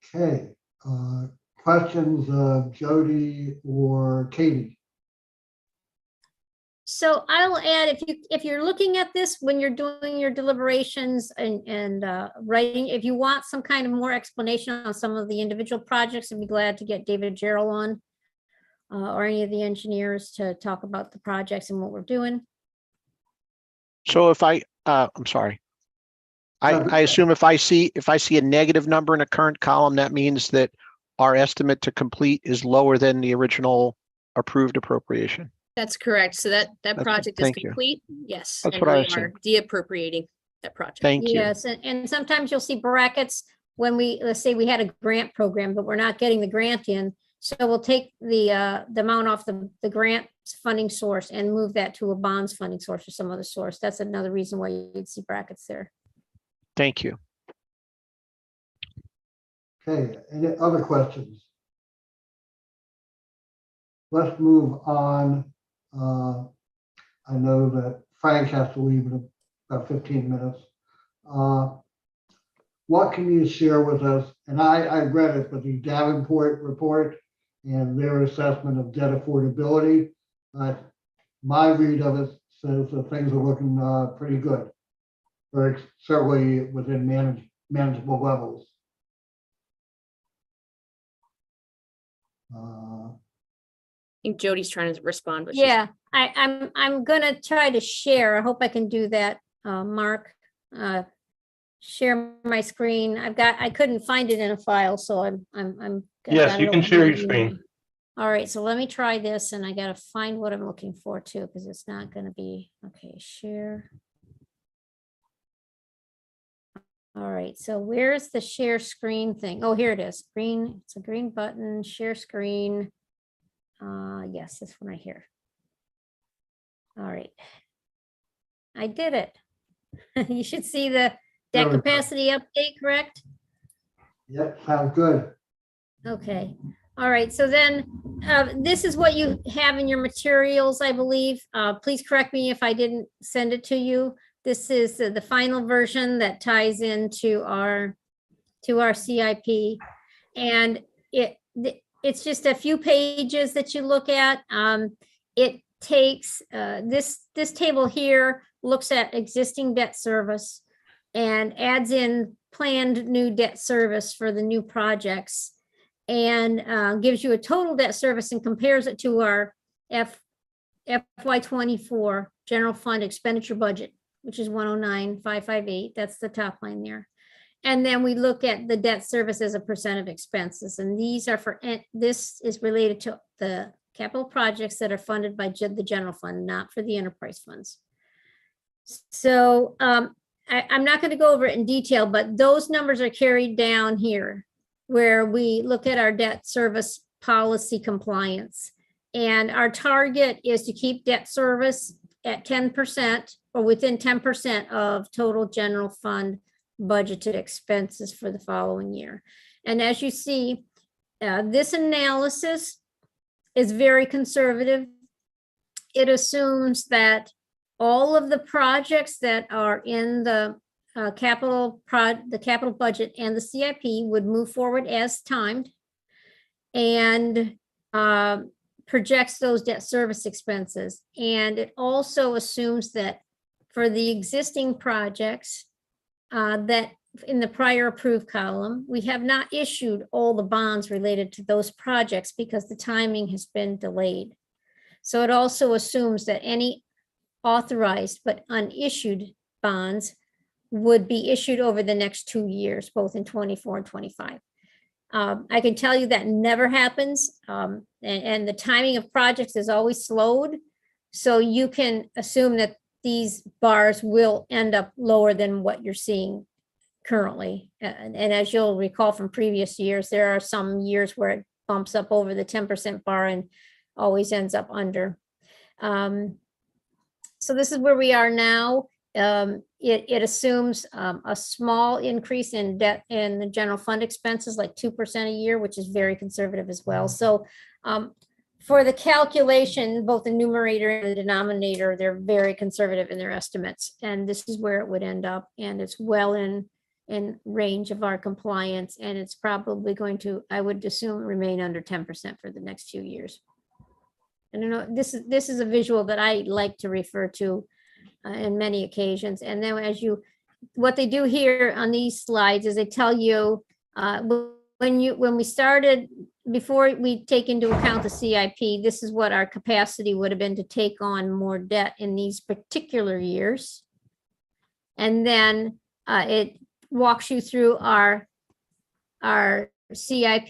Okay, questions of Jody or Katie? So I'll add, if you're looking at this when you're doing your deliberations and writing, if you want some kind of more explanation on some of the individual projects, I'd be glad to get David Gerald on or any of the engineers to talk about the projects and what we're doing. So if I'm sorry. I assume if I see a negative number in a current column, that means that our estimate to complete is lower than the original approved appropriation. That's correct. So that project is thank you. complete. Yes. That's and what I we are assumed. de-appropriating that project. Thank you. Yes, and sometimes you'll see brackets when let's say we had a grant program, but we're not getting the grant in. So we'll take the amount off the grant funding source and move that to a bonds funding source or some other source. That's another reason why you'd see brackets there. Thank you. Okay, any other questions? Let's move on. I know that Frank has to leave in about 15 minutes. What can you share with us? And I read it, but the Davenport report and their assessment of debt affordability. My read of it says that things are looking pretty good, or certainly within manageable levels. I think Jody's trying to respond, but she's- Yeah, I'm gonna try to share. I hope I can do that, Mark. Share my screen. I couldn't find it in a file, so I'm. Yes, got you it can open share on your screen. email. All right, so let me try this, and I gotta find what I'm looking for too, because it's not gonna be, okay, share. All right, so where's the share screen thing? Oh, here it is. Green, it's a green button, share screen. Yes, this one right here. All right. I did it. You should see the There debt we go. capacity update, correct? Yep, sounds good. Okay, all right, so then this is what you have in your materials, I believe. Please correct me if I didn't send it to you. This is the final version that ties into our CIP. And it's just a few pages that you look at. It takes this table here looks at existing debt service and adds in planned new debt service for the new projects and gives you a total debt service and compares it to our FY '24 general fund expenditure budget, which is 109,558. That's the top line there. And then we look at the debt service as a percent of expenses. And these are this is related to the capital projects that are funded by the general fund, not for the enterprise funds. So I'm not going to go over it in detail, but those numbers are carried down here where we look at our debt service policy compliance. And our target is to keep debt service at 10% or within 10% of total general fund budgeted expenses for the following year. And as you see, this analysis is very conservative. It assumes that all of the projects that are in the capital budget and the CIP would move forward as timed. And projects those debt service expenses. And it also assumes that for the existing projects, that in the prior approved column, we have not issued all the bonds related to those projects because the timing has been delayed. So it also assumes that any authorized but unissued bonds would be issued over the next 2 years, both in 24 and 25. I can tell you that never happens. And the timing of projects is always slowed. So you can assume that these bars will end up lower than what you're seeing currently. And as you'll recall from previous years, there are some years where it bumps up over the 10% bar and always ends up under. So this is where we are now. It assumes a small increase in debt in the general fund expenses, like 2% a year, which is very conservative as well. So for the calculation, both the numerator and the denominator, they're very conservative in their estimates. And this is where it would end up. And it's well in range of our compliance. And it's probably going to, I would assume, remain under 10% for the next few years. I don't know, this is a visual that I like to refer to in many occasions. And then what they do here on these slides is they tell you when we started, before we take into account the CIP, this is what our capacity would have been to take on more debt in these particular years. And then it walks you through our CIP,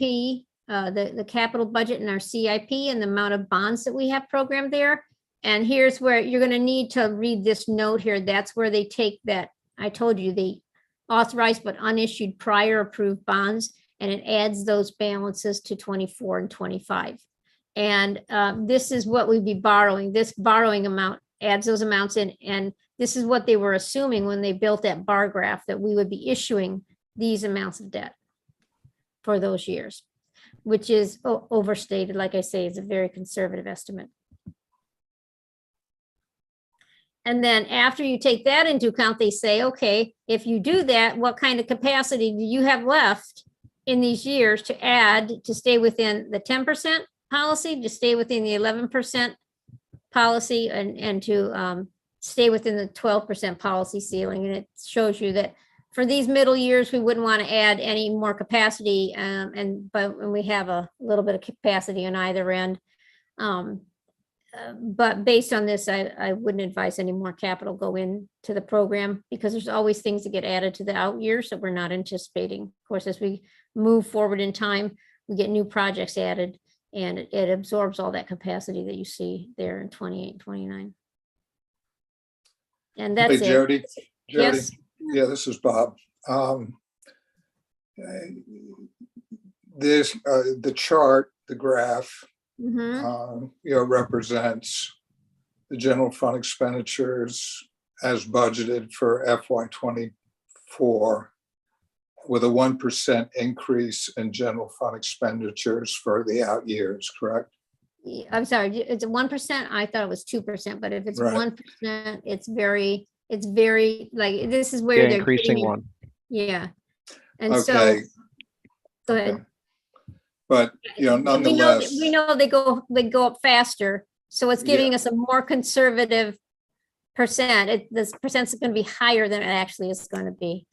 the capital budget and our CIP and the amount of bonds that we have programmed there. And here's where you're going to need to read this note here. That's where they take that, I told you, the authorized but unissued prior approved bonds, and it adds those balances to 24 and 25. And this is what we'd be borrowing. This borrowing amount adds those amounts in. And this is what they were assuming when they built that bar graph, that we would be issuing these amounts of debt for those years, which is overstated. Like I say, it's a very conservative estimate. And then after you take that into account, they say, okay, if you do that, what kind of capacity do you have left in these years to add to stay within the 10% policy, to stay within the 11% policy, and to stay within the 12% policy ceiling? And it shows you that for these middle years, we wouldn't want to add any more capacity, but when we have a little bit of capacity on either end. But based on this, I wouldn't advise any more capital go into the program, because there's always things that get added to the out years that we're not anticipating. Of course, as we move forward in time, we get new projects added, and it absorbs all that capacity that you see there in 28 and 29. And that's Hey, it. Jody. Yes. Yeah, this is Bob. The chart, the graph, Mhm. represents the general fund expenditures as budgeted for FY '24, with a 1% increase in general fund expenditures for the out years, correct? I'm sorry, it's 1%. I thought it was 2%, but if it's Right. 1%, it's very, like, this is where Yeah, they're increasing giving you- one. Yeah. And so, Okay. go ahead. But, nonetheless. We know they go up faster, so it's giving us a more conservative percent. This percent's going to be higher than it actually is going to be,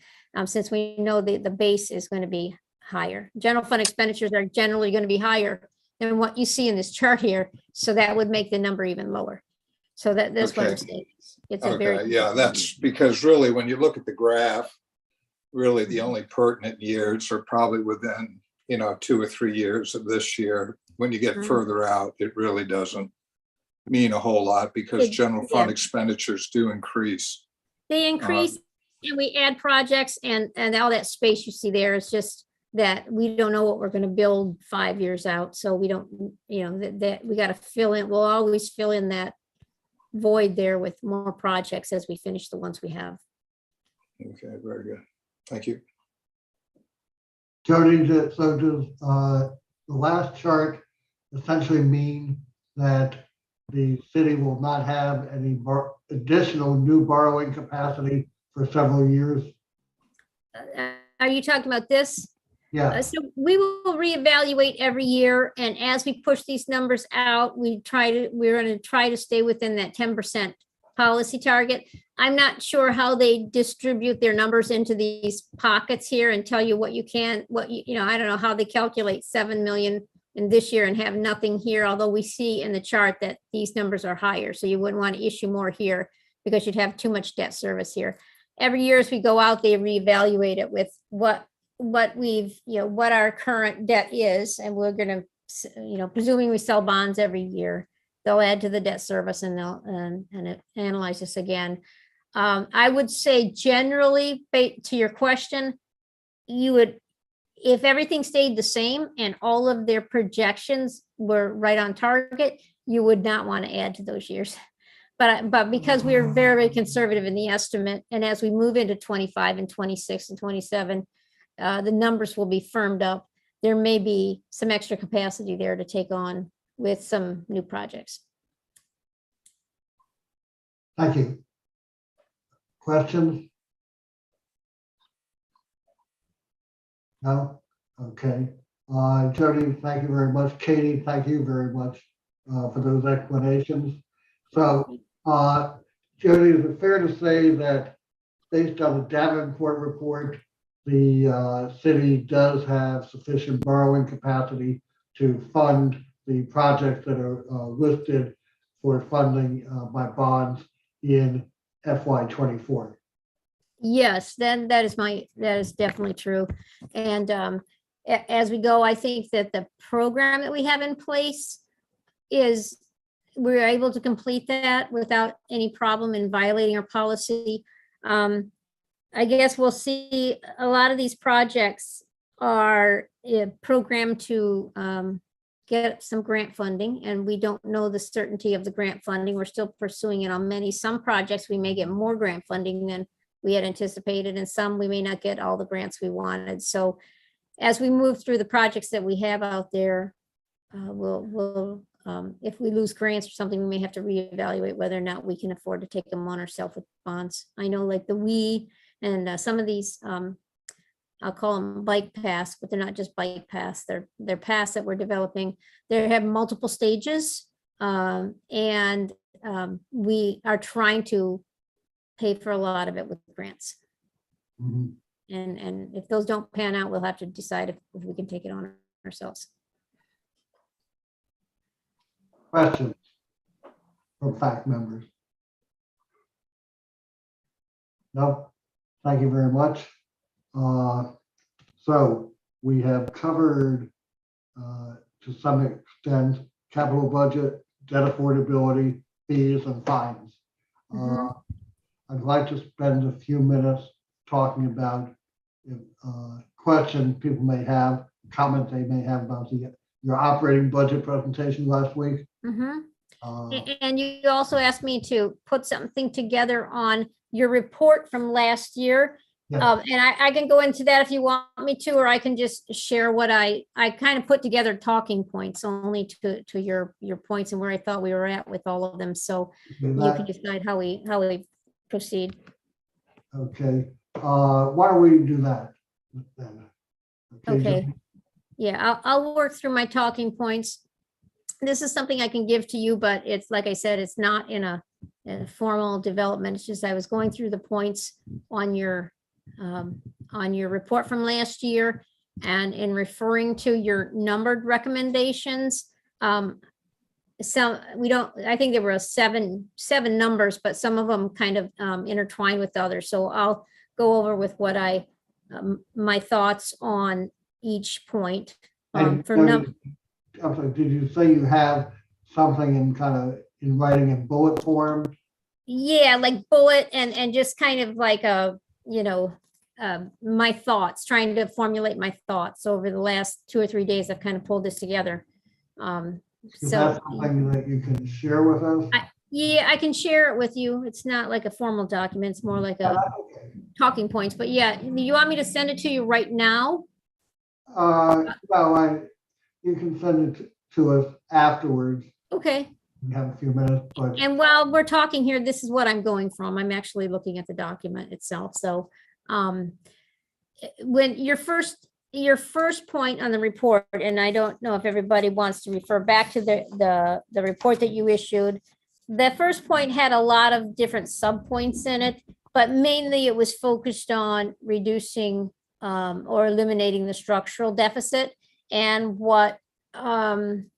since we know the base is going to be higher. General fund expenditures are generally going to be higher than what you see in this chart here, so that would make the number even lower. So that's what I'm Okay. saying. It's a very. Okay, yeah, that's because really, when you look at the graph, really the only pertinent years are probably within, 2 or 3 years of this year. When you get Mhm. further out, it really doesn't mean a whole lot, because general fund Yeah. expenditures do increase. They increase and we add projects, and all that space you see there is just that we don't know what we're going to build 5 years out. So we don't, that we got to fill in. We'll always fill in that void there with more projects as we finish the ones we have. Okay, very good. Thank you. Jody, does the last chart essentially mean that the city will not have any additional new borrowing capacity for several years? Are you talking about this? Yeah, So we will reevaluate every year, and as we push these numbers out, we're gonna try to stay within that 10% policy target. I'm not sure how they distribute their numbers into these pockets here and tell you what you can, I don't know how they calculate 7 million in this year and have nothing here, although we see in the chart that these numbers are higher, so you wouldn't want to issue more here because you'd have too much debt service here. Every year as we go out, they reevaluate it with what what our current debt is, and we're gonna, presuming we sell bonds every year, they'll add to the debt service and they'll, and analyze this again. I would say generally, to your question, you would, if everything stayed the same and all of their projections were right on target, you would not want to add to those years. But because we're very conservative in the estimate, and as we move into 25 and 26 and 27, the numbers will be firmed up. There may be some extra capacity there to take on with some new projects. thank you. Questions? No? Okay. Jody, thank you very much. Katie, thank you very much for those explanations. So, Jody, is it fair to say that based on the Davenport report, the city does have sufficient borrowing capacity to fund the projects that are listed for funding by bonds in FY24? Yes, then that is definitely true. And as we go, I think that the program that we have in place is, we're able to complete that without any problem in violating our policy. I guess we'll see, a lot of these projects are programmed to get some grant funding, and we don't know the certainty of the grant funding. We're still pursuing it on many. Some projects we may get more grant funding than we had anticipated, and some we may not get all the grants we wanted. So as we move through the projects that we have out there, we'll if we lose grants or something, we may have to reevaluate whether or not we can afford to take them on ourselves with bonds. I know like the WE and some of these, I'll call them bike paths, but they're not just bike paths. They're paths that we're developing. They have multiple stages, and we are trying to pay for a lot of it with grants. Mhm. And if those don't pan out, we'll have to decide if we can take it on ourselves. Questions from fact members? No, thank you very much. So we have covered to some extent capital budget, debt affordability, fees and fines. I'd like to spend a few minutes talking about questions people may have, comments they may have about your operating budget presentation last week. And you also asked me to put something together on your report from last year. Yeah. And I can go into that if you want me to, or I can just share what I kind of put together talking points only to your points and where I thought we were at with all of them. So you can decide how we proceed. Okay, why don't we do that then? Okay. Jody? Yeah, I'll work through my talking points. This is something I can give to you, but it's, like I said, it's not in a formal development. It's just I was going through the points on your report from last year, and in referring to your numbered recommendations. Some, I think there were seven numbers, but some of them kind of intertwined with others. So I'll go over with what my thoughts on each point. And Jody, I'm sorry, did you say you have something in writing in bullet form? Yeah, like bullet and just kind of like my thoughts, trying to formulate my thoughts over the last 2 or 3 days. I've kind of pulled this together. Is that something that you can share with us? Yeah, I can share it with you. It's not like a formal document. It's more like a Okay. talking points. But yeah, you want me to send it to you right now? No, you can send it to us afterwards. Okay. We have a few minutes, but And while we're talking here, this is what I'm going from. I'm actually looking at the document itself. So when your first your first point on the report, and I don't know if everybody wants to refer back to the report that you issued. The first point had a lot of different subpoints in it, but mainly it was focused on reducing or eliminating the structural deficit. And what Chairman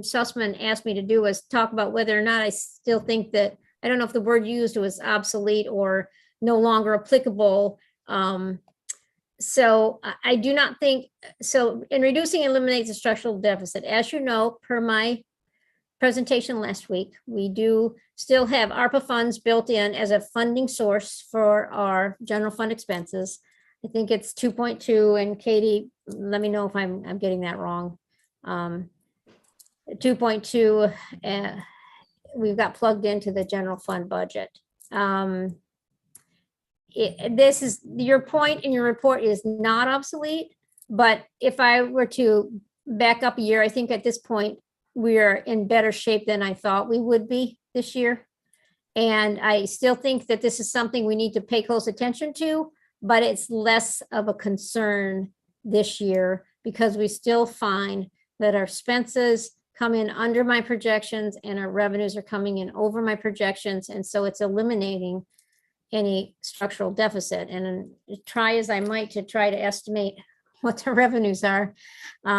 Sussman asked me to do was talk about whether or not I still think that, I don't know if the word used was obsolete or no longer applicable. So I do not think, so in reducing and eliminating the structural deficit, as you know, per my presentation last week, we do still have ARPA funds built in as a funding source for our general fund expenses. I think it's 2.2, and Katie, let me know if I'm getting that wrong. 2.2, we've got plugged into the general fund budget. This is, your point in your report is not obsolete, but if I were to back up a year, I think at this point, we're in better shape than I thought we would be this year. And I still think that this is something we need to pay close attention to, but it's less of a concern this year because we still find that our expenses come in under my projections and our revenues are coming in over my projections. And so it's eliminating any structural deficit. And try as I might to try to estimate what the revenues are,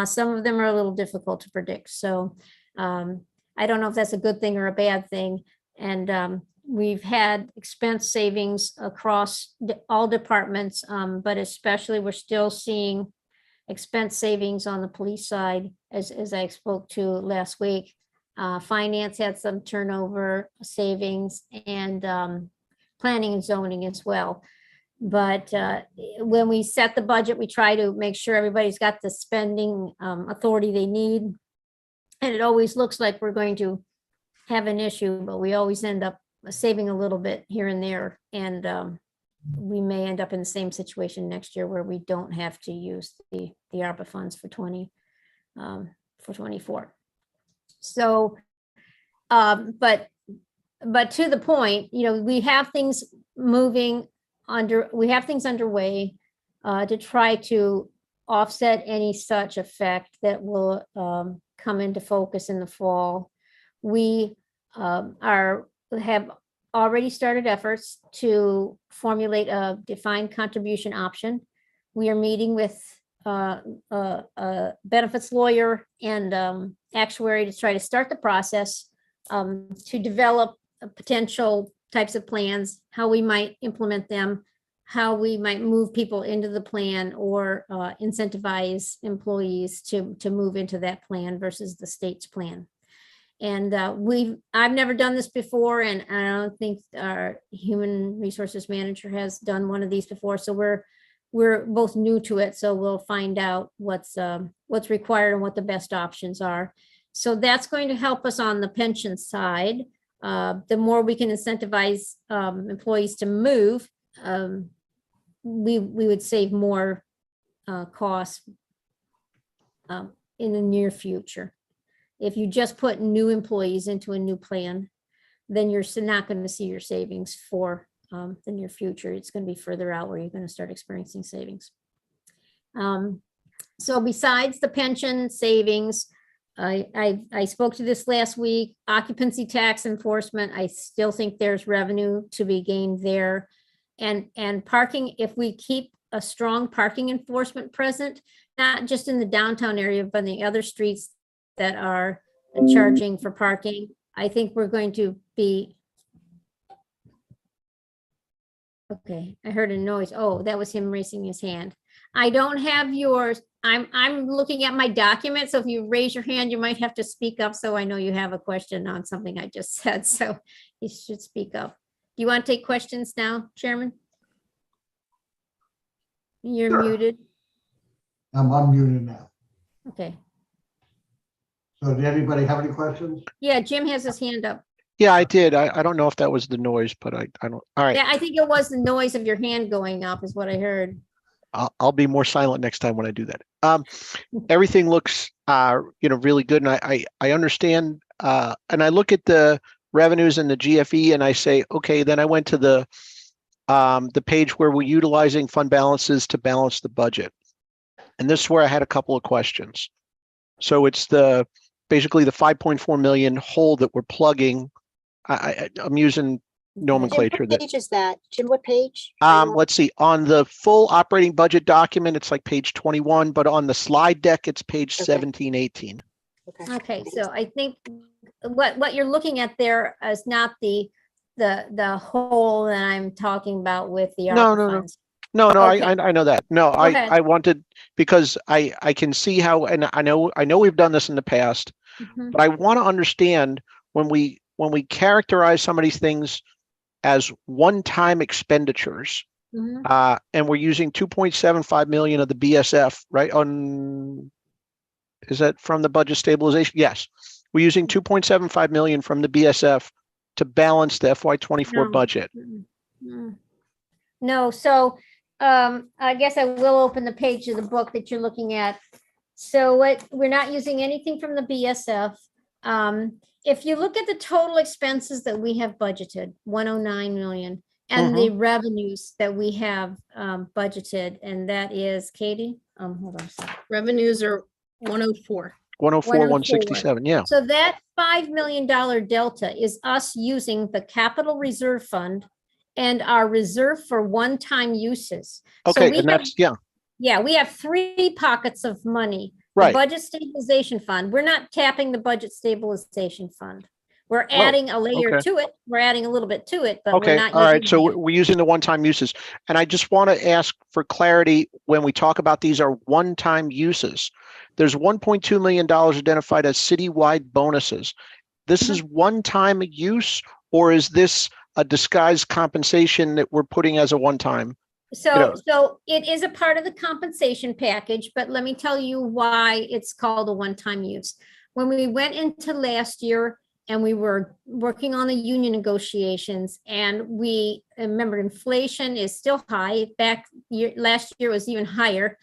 some of them are a little difficult to predict. So I don't know if that's a good thing or a bad thing. And we've had expense savings across all departments, but especially we're still seeing expense savings on the police side, as I spoke to last week. Finance had some turnover savings, and planning and zoning as well. But when we set the budget, we try to make sure everybody's got the spending authority they need. And it always looks like we're going to have an issue, but we always end up saving a little bit here and there. And we may end up in the same situation next year where we don't have to use the ARPA funds for 24. So, but to the point, we have things moving we have things underway to try to offset any such effect that will come into focus in the fall. We have already started efforts to formulate a defined contribution option. We are meeting with a benefits lawyer and actuary to try to start the process to develop potential types of plans, how we might implement them, how we might move people into the plan or incentivize employees to move into that plan versus the state's plan. And I've never done this before, and I don't think our human resources manager has done one of these before. So we're both new to it. So we'll find out what's required and what the best options are. So that's going to help us on the pension side. The more we can incentivize employees to move, we would save more costs in the near future. If you just put new employees into a new plan, then you're not going to see your savings for the near future. It's going to be further out where you're going to start experiencing savings. So besides the pension savings, I spoke to this last week, occupancy tax enforcement. I still think there's revenue to be gained there. And parking, if we keep a strong parking enforcement present, not just in the downtown area, but in the other streets that are charging for parking, I think we're going to be. Okay, I heard a noise. Oh, that was him raising his hand. I don't have yours. I'm looking at my document. So if you raise your hand, you might have to speak up. So I know you have a question on something I just said. So you should speak up. Do you want to take questions now, Chairman? You're Sure. muted. I'm unmuted now. Okay. So did anybody have any questions? Yeah, Jim has his hand up. Yeah, I did. I don't know if that was the noise, but I don't. All right. Yeah, I think it was the noise of your hand going up is what I heard. I'll be more silent next time when I do that. Everything looks, really good. And I understand, and I look at the revenues and the GFE and I say, okay, then I went to the the page where we're utilizing fund balances to balance the budget. And this is where I had a couple of questions. So it's basically the 5.4 million hole that we're plugging. I'm using Jim, nomenclature what that, page is that? Jim, what page? Are you on? let's see, on the full operating budget document, it's like page 21, but on the slide deck, it's page Okay. 17, 18. Okay, so I think what you're looking at there is not the hole that I'm talking about with the No, ARPA no, no. funds. No, Okay. I know that. No, Go ahead. I wanted, because I can see how, and I know we've done this in the past, Mhm. but I want to understand when we characterize some of these things as one-time expenditures, Mhm. and we're using 2.75 million of the BSF, right? Is that from the budget stabilization? Yes. We're using 2.75 million from the BSF to balance the FY24 No. budget. No, so I guess I will open the page of the book that you're looking at. So we're not using anything from the BSF. If you look at the total expenses that we have budgeted, 109 million, and the revenues that we have budgeted, and that is, Katie, hold on a second. Revenues are 104. 104, 167, yeah. So that $5 million delta is us using the capital reserve fund and our reserve for one-time uses. So Okay, we and have, that's, yeah, yeah, we have 3 pockets of money. The right. budget stabilization fund, we're not tapping the budget stabilization fund. We're Oh, adding a layer okay. to it. We're adding a little bit to it, but we're Okay, not. all right, using so it. we're using the one-time uses. And I just want to ask for clarity, when we talk about these are one-time uses, there's $1.2 million identified as citywide bonuses. This is one-time use, or is this a disguised compensation that we're putting as a one-time? So it is a part of the compensation package, but let me tell you why it's called a one-time use. When we went into last year and we were working on the union negotiations, and we remember inflation is still high. Last year was even higher.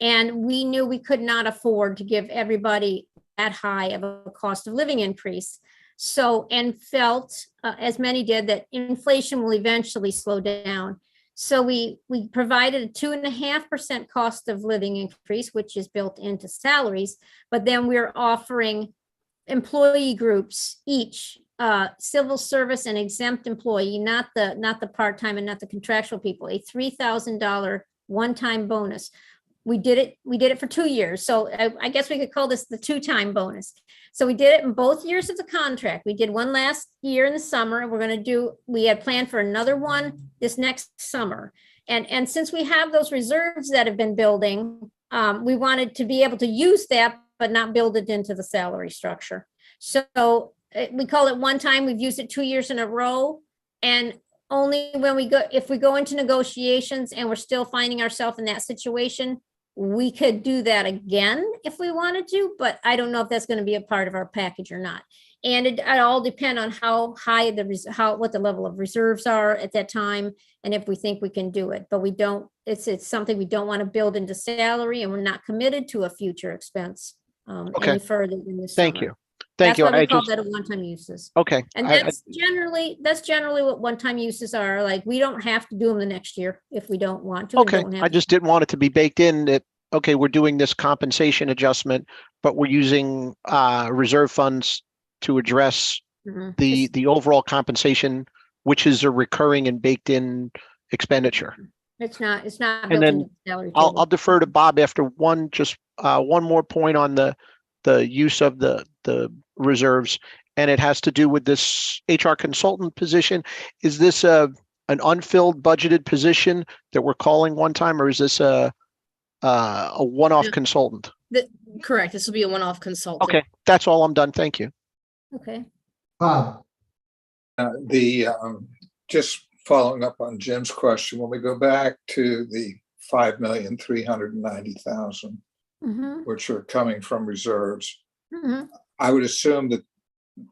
And we knew we could not afford to give everybody that high of a cost of living increase. So, and felt, as many did, that inflation will eventually slow down. So we provided a 2.5% cost of living increase, which is built into salaries, but then we're offering employee groups each, civil service and exempt employee, not the part-time and not the contractual people, a $3,000 one-time bonus. We did it for 2 years. So I guess we could call this the 2-time bonus. So we did it in both years of the contract. We did one last year in the summer. We had planned for another one this next summer. And since we have those reserves that have been building, we wanted to be able to use that, but not build it into the salary structure. So we call it one time. We've used it 2 years in a row. And only when if we go into negotiations and we're still finding ourselves in that situation, we could do that again if we wanted to, but I don't know if that's going to be a part of our package or not. And it all depend on how high what the level of reserves are at that time, and if we think we can do it. But we don't. It's something we don't want to build into salary, and we're not committed to a future expense Okay. any further than this. Thank you. Thank you. That's why we I call just, that a one-time uses. okay. And that's generally what one-time uses are. Like, we don't have to do them the next year if we don't want to. and Okay, don't have I to. just didn't want it to be baked in that, okay, we're doing this compensation adjustment, but we're using reserve funds to address Mhm. the overall compensation, which is a recurring and baked in expenditure. It's not And built then into the salary I'll table. defer to Bob after one more point on the use of the reserves. And it has to do with this HR consultant position. Is this an unfilled budgeted position that we're calling one time, or is this a one-off Yeah. consultant? Correct. This will be a one-off consultant. Okay, that's all I'm done. Thank you. Okay. Bob, Just following up on Jim's question, when we go back to the 5,390,000, Mhm, which are coming from reserves, mhm. I would assume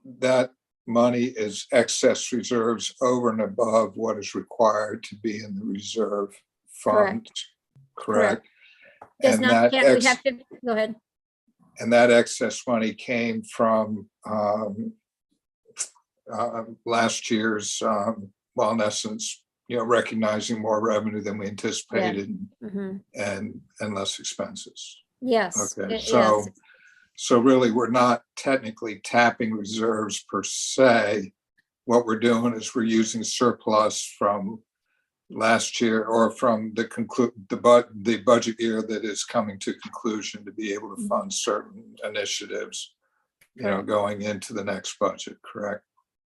that money is excess reserves over and above what is required to be in the reserve fund. Correct? Does And not, that can't we have to, go ahead. and that excess money came from last year's, well, in essence, recognizing more revenue than we anticipated Mhm. and less expenses. Yes. Okay, yes. so really, we're not technically tapping reserves per se. What we're doing is we're using surplus from last year or from the budget year that is coming to conclusion to be able to fund certain initiatives, Correct. going into the next budget, correct?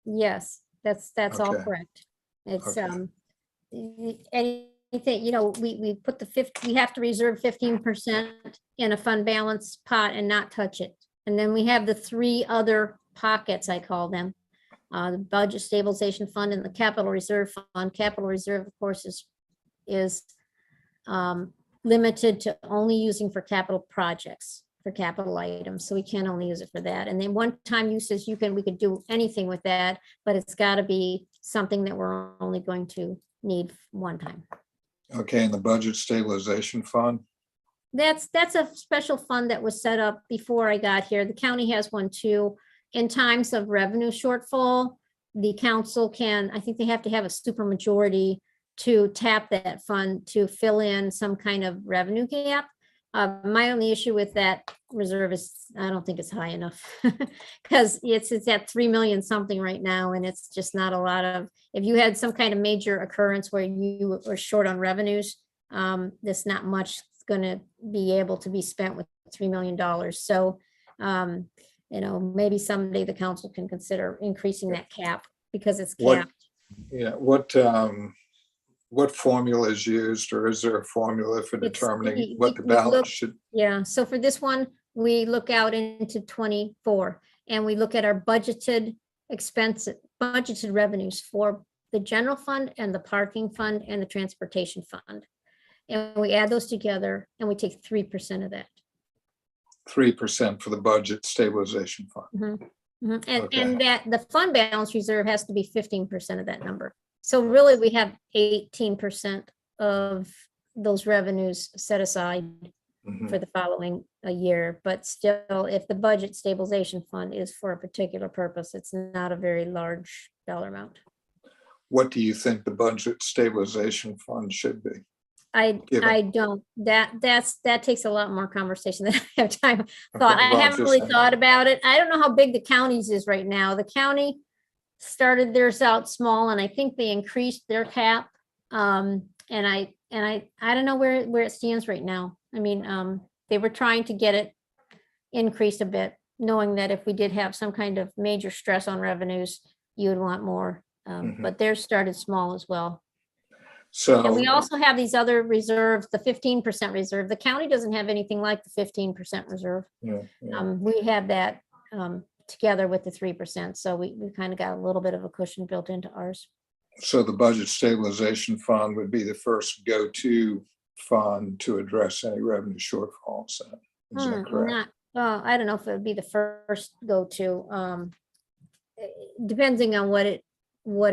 Yes, that's all Okay. correct. It's, Okay. anything, we put we have to reserve 15% in a fund balance pot and not touch it. And then we have the three other pockets, I call them. The budget stabilization fund and the capital reserve fund. Capital reserve, of course, is limited to only using for capital projects, for capital items. So we can only use it for that. And then one-time uses, we could do anything with that, but it's got to be something that we're only going to need one time. Okay, and the budget stabilization fund? That's a special fund that was set up before I got here. The county has one too. In times of revenue shortfall, the council can, I think they have to have a supermajority to tap that fund to fill in some kind of revenue gap. My only issue with that reserve is I don't think it's high enough because it's at 3 million something right now, and it's just not a lot of, if you had some kind of major occurrence where you were short on revenues, there's not much going to be able to be spent with $3 million. So, maybe someday the council can consider increasing that cap because it's What- capped. Yeah, what formula is used, or is there a formula for It's- determining we- what the we look- balance should? Yeah, so for this one, we look out into 24 and we look at our budgeted revenues for the general fund and the parking fund and the transportation fund. And we add those together and we take 3% of that. 3% for the budget stabilization fund. Mhm. And Okay. that the fund balance reserve has to be 15% of that number. So really, we have 18% of those revenues set aside Mhm. for the following year. But still, if the budget stabilization fund is for a particular purpose, it's not a very large dollar amount. What do you think the budget stabilization fund should be? I Given- don't, that takes a lot more conversation than I have time. Thought, Okay, I well, haven't just really saying. thought about it. I don't know how big the county's is right now. The county started theirs out small and I think they increased their cap. And I don't know where it stands right now. I mean, they were trying to get it increased a bit, knowing that if we did have some kind of major stress on revenues, you would want more. Mhm. But theirs started small as well. So. And we also have these other reserves, the 15% reserve. The county doesn't have anything like the 15% reserve. Yeah, yeah. We have that together with the 3%. So we kind of got a little bit of a cushion built into ours. So the budget stabilization fund would be the first go-to fund to address any revenue shortfalls. Then. Is that correct? I don't know if it would be the first go-to. Depending on what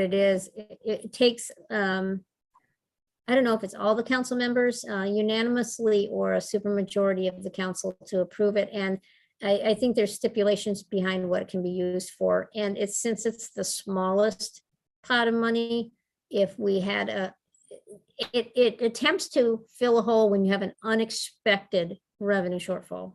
it is, it takes, I don't know if it's all the council members unanimously or a supermajority of the council to approve it. And I think there's stipulations behind what it can be used for. And since it's the smallest pot of money, if we had it attempts to fill a hole when you have an unexpected revenue shortfall.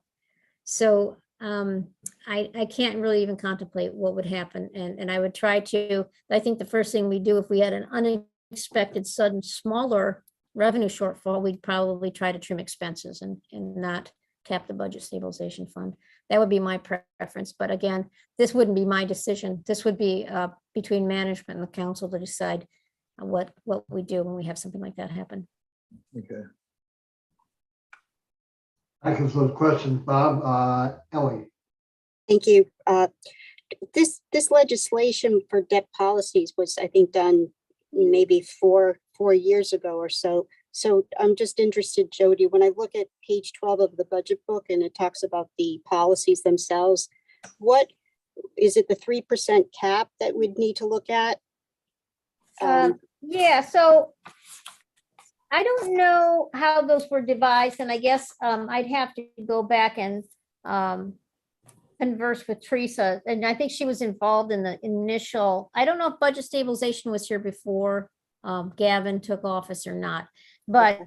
So I can't really even contemplate what would happen. And I would try to, I think the first thing we do if we had an unexpected sudden smaller revenue shortfall, we'd probably try to trim expenses and not tap the budget stabilization fund. That would be my preference. But again, this wouldn't be my decision. This would be between management and the council to decide what we do when we have something like that happen. Okay. Thank you for the questions, Bob. Ellie, Thank you. This legislation for debt policies was, I think, done maybe four years ago or so. So I'm just interested, Jody, when I look at page 12 of the budget book and it talks about the policies themselves, what is it, the 3% cap that we'd need to look at? Yeah, so I don't know how those were devised, and I guess I'd have to go back and converse with Teresa, and I think she was involved in the initial, I don't know if budget stabilization was here before Gavin took office or not. But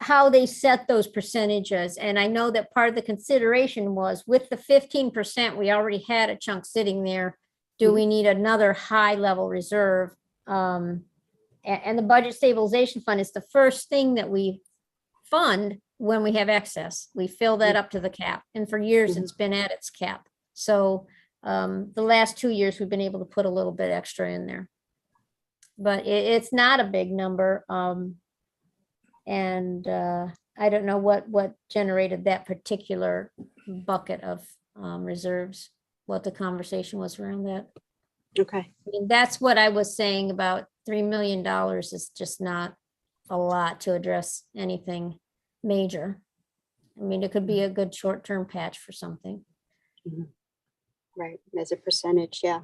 how they set those percentages, and I know that part of the consideration was with the 15%, we already had a chunk sitting there. Do we need another high level reserve? And the budget stabilization fund is the first thing that we fund when we have excess. We fill that up to the cap, and for years it's been at its cap. So the last 2 years, we've been able to put a little bit extra in there. But it's not a big number. And I don't know what generated that particular bucket of reserves, what the conversation was around that. Okay. I mean, that's what I was saying about $3 million is just not a lot to address anything major. I mean, it could be a good short-term patch for something. Right, as a percentage, yeah.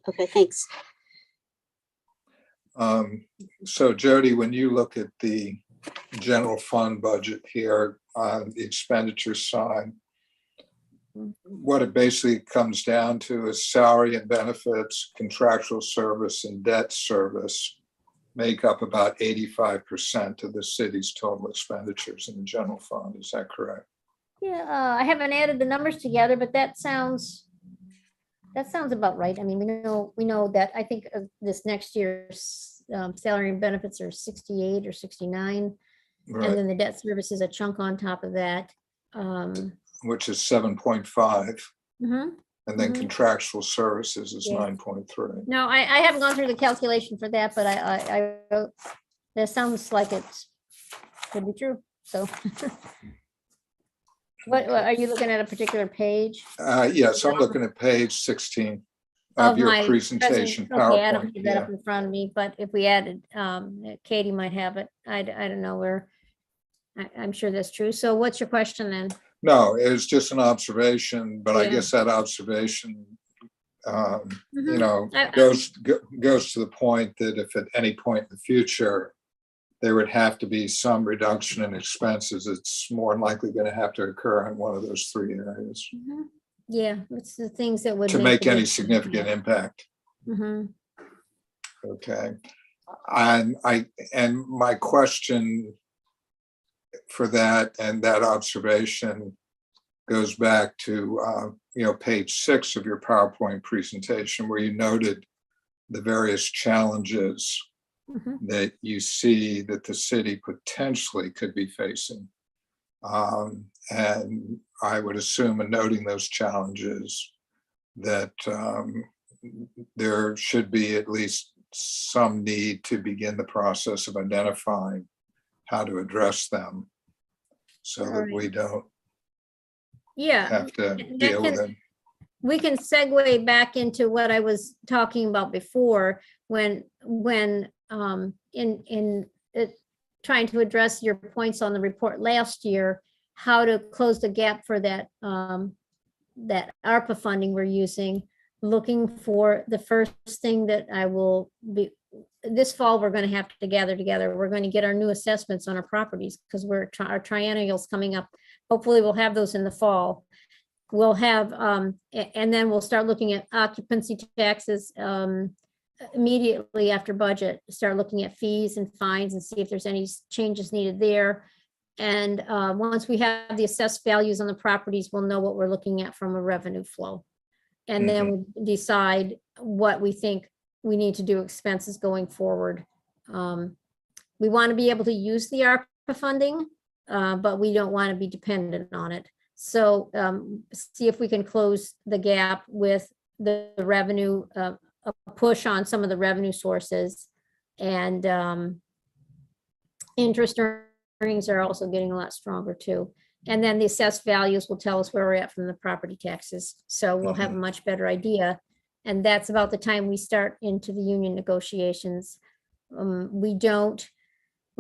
Okay, thanks. So Jody, when you look at the general fund budget here on the expenditure side, what it basically comes down to is salary and benefits, contractual service, and debt service make up about 85% of the city's total expenditures in the general fund. Is that correct? Yeah, I haven't added the numbers together, but that sounds about right. I mean, we know that I think this next year's salary and benefits are 68 or 69. And Right, then the debt service is a chunk on top of that. which is 7.5, Mhm. and then Mhm. contractual services is Yeah. 9.3. No, I haven't gone through the calculation for that, but that sounds like it's could be true, so. What are you looking at a particular page? Yes, I'm looking at page 16 of your my presentation Okay, I don't PowerPoint. have that Yeah. up in front of me, but if we added, Katie might have it. I don't know where. I'm sure that's true. So what's your question then? No, it was just an observation, but I Yeah. guess that observation, you Mhm. know, I- goes to the point that if at any point in the future, there would have to be some reduction in expenses, it's more than likely going to have to occur in one of those three areas Mhm. Yeah, it's the things that would. to make the any big significant impact. Mhm. Okay. And my question for that and that observation goes back to, page 6 of your PowerPoint presentation, where you noted the various challenges Mhm. that you see that the city potentially could be facing. And I would assume in noting those challenges that there should be at least some need to begin the process of identifying how to address them so that we don't Yeah. have to that deal with can- it. We can segue back into what I was talking about before, when in trying to address your points on the report last year, how to close the gap for that that ARPA funding we're using, looking for the first thing that I will be, this fall, we're going to have to gather together. We're going to get our new assessments on our properties because our triennial's coming up. Hopefully we'll have those in the fall. We'll have, and then we'll start looking at occupancy taxes immediately after budget, start looking at fees and fines and see if there's any changes needed there. And once we have the assessed values on the properties, we'll know what we're looking at from a revenue flow. And then we'll decide what we think we need to do expenses going forward. We want to be able to use the ARPA funding, but we don't want to be dependent on it. So see if we can close the gap with the revenue, a push on some of the revenue sources, and interest earnings are also getting a lot stronger too. And then the assessed values will tell us where we're at from the property taxes. So we'll have a much better idea. And that's about the time we start into the union negotiations. We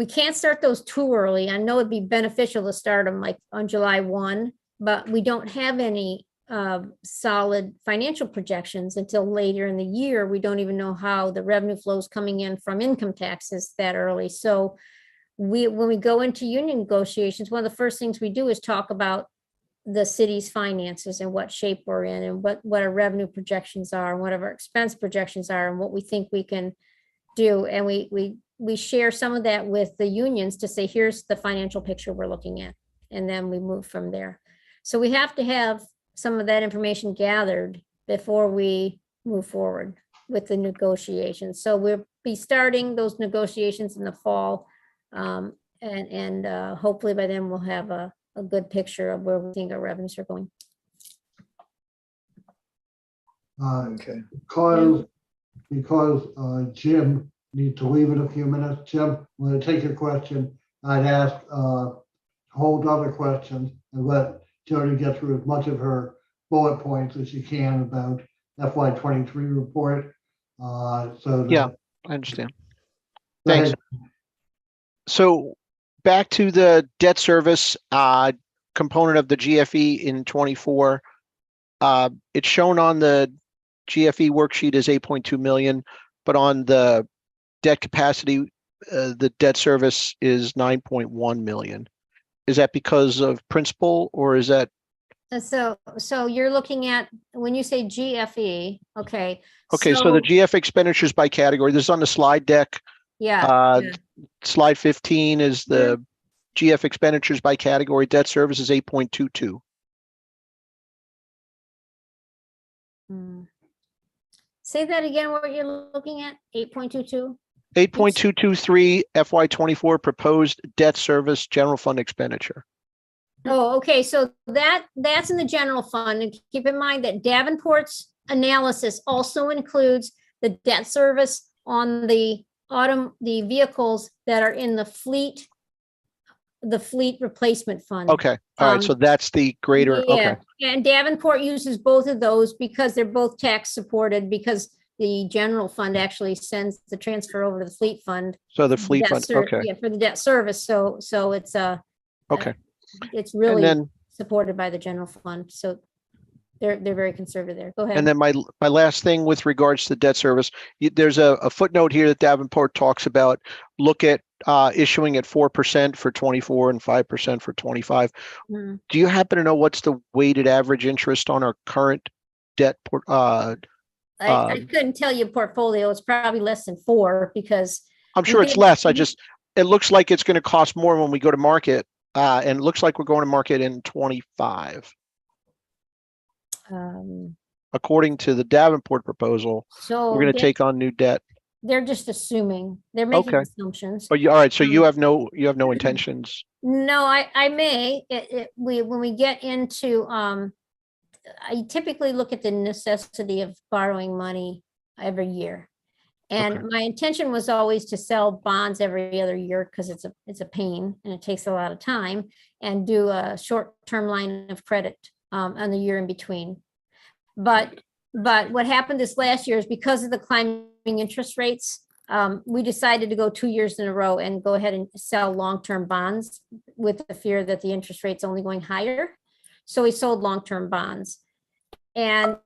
can't start those too early. I know it'd be beneficial to start them like on July 1, but we don't have any solid financial projections until later in the year. We don't even know how the revenue flows coming in from income taxes that early. So when we go into union negotiations, one of the first things we do is talk about the city's finances and what shape we're in and what our revenue projections are and what our expense projections are and what we think we can do. And we share some of that with the unions to say, here's the financial picture we're looking at. And then we move from there. So we have to have some of that information gathered before we move forward with the negotiations. So we'll be starting those negotiations in the fall. And hopefully by then we'll have a good picture of where we think our revenues are going. Okay. Because Jim needs to leave in a few minutes. Jim, I'm going to take your question. I'd ask, hold other questions and let Jody get through as much of her bullet points as she can about FY23 report. So Yeah. I understand. Thanks. So back to the debt service component of the GFE in 24. It's shown on the GFE worksheet as 8.2 million, but on the debt capacity, the debt service is 9.1 million. Is that because of principal or is that? So you're looking at, when you say GFE, okay. Okay, so the GF expenditures by category, this is on the slide deck. Yeah. Slide 15 is the GF expenditures by category. Debt service is 8.22. Say that again, what you're looking at, 8.22? 8.223 FY24 proposed debt service general fund expenditure. Oh, okay, so that's in the general fund, and keep in mind that Davenport's analysis also includes the debt service on the vehicles that are in the fleet replacement fund. Okay, all right, so that's the greater, okay. And Davenport uses both of those because they're both tax supported, because the general fund actually sends the transfer over to the fleet fund. So the fleet fund, okay, Yeah, for the debt service, so it's okay. it's And really then, supported by the general fund, so they're very conservative there. Go ahead. and then my last thing with regards to debt service, there's a footnote here that Davenport talks about, look at issuing at 4% for 24 and 5% for 25. Mm. Do you happen to know what's the weighted average interest on our current debt? I couldn't tell you portfolio. It's probably less than 4 because I'm sure it's less. It looks like it's going to cost more when we go to market. And it looks like we're going to market in 25. According to the Davenport proposal, so we're going to take on new debt. they're just assuming, they're making Okay. assumptions. But all right, so you have no intentions. No, I may, when we get into, I typically look at the necessity of borrowing money every year. And Okay. my intention was always to sell bonds every other year because it's a pain and it takes a lot of time, and do a short-term line of credit on the year in between. But what happened this last year is because of the climbing interest rates, we decided to go 2 years in a row and go ahead and sell long-term bonds with the fear that the interest rate's only going higher. So we sold long-term bonds. And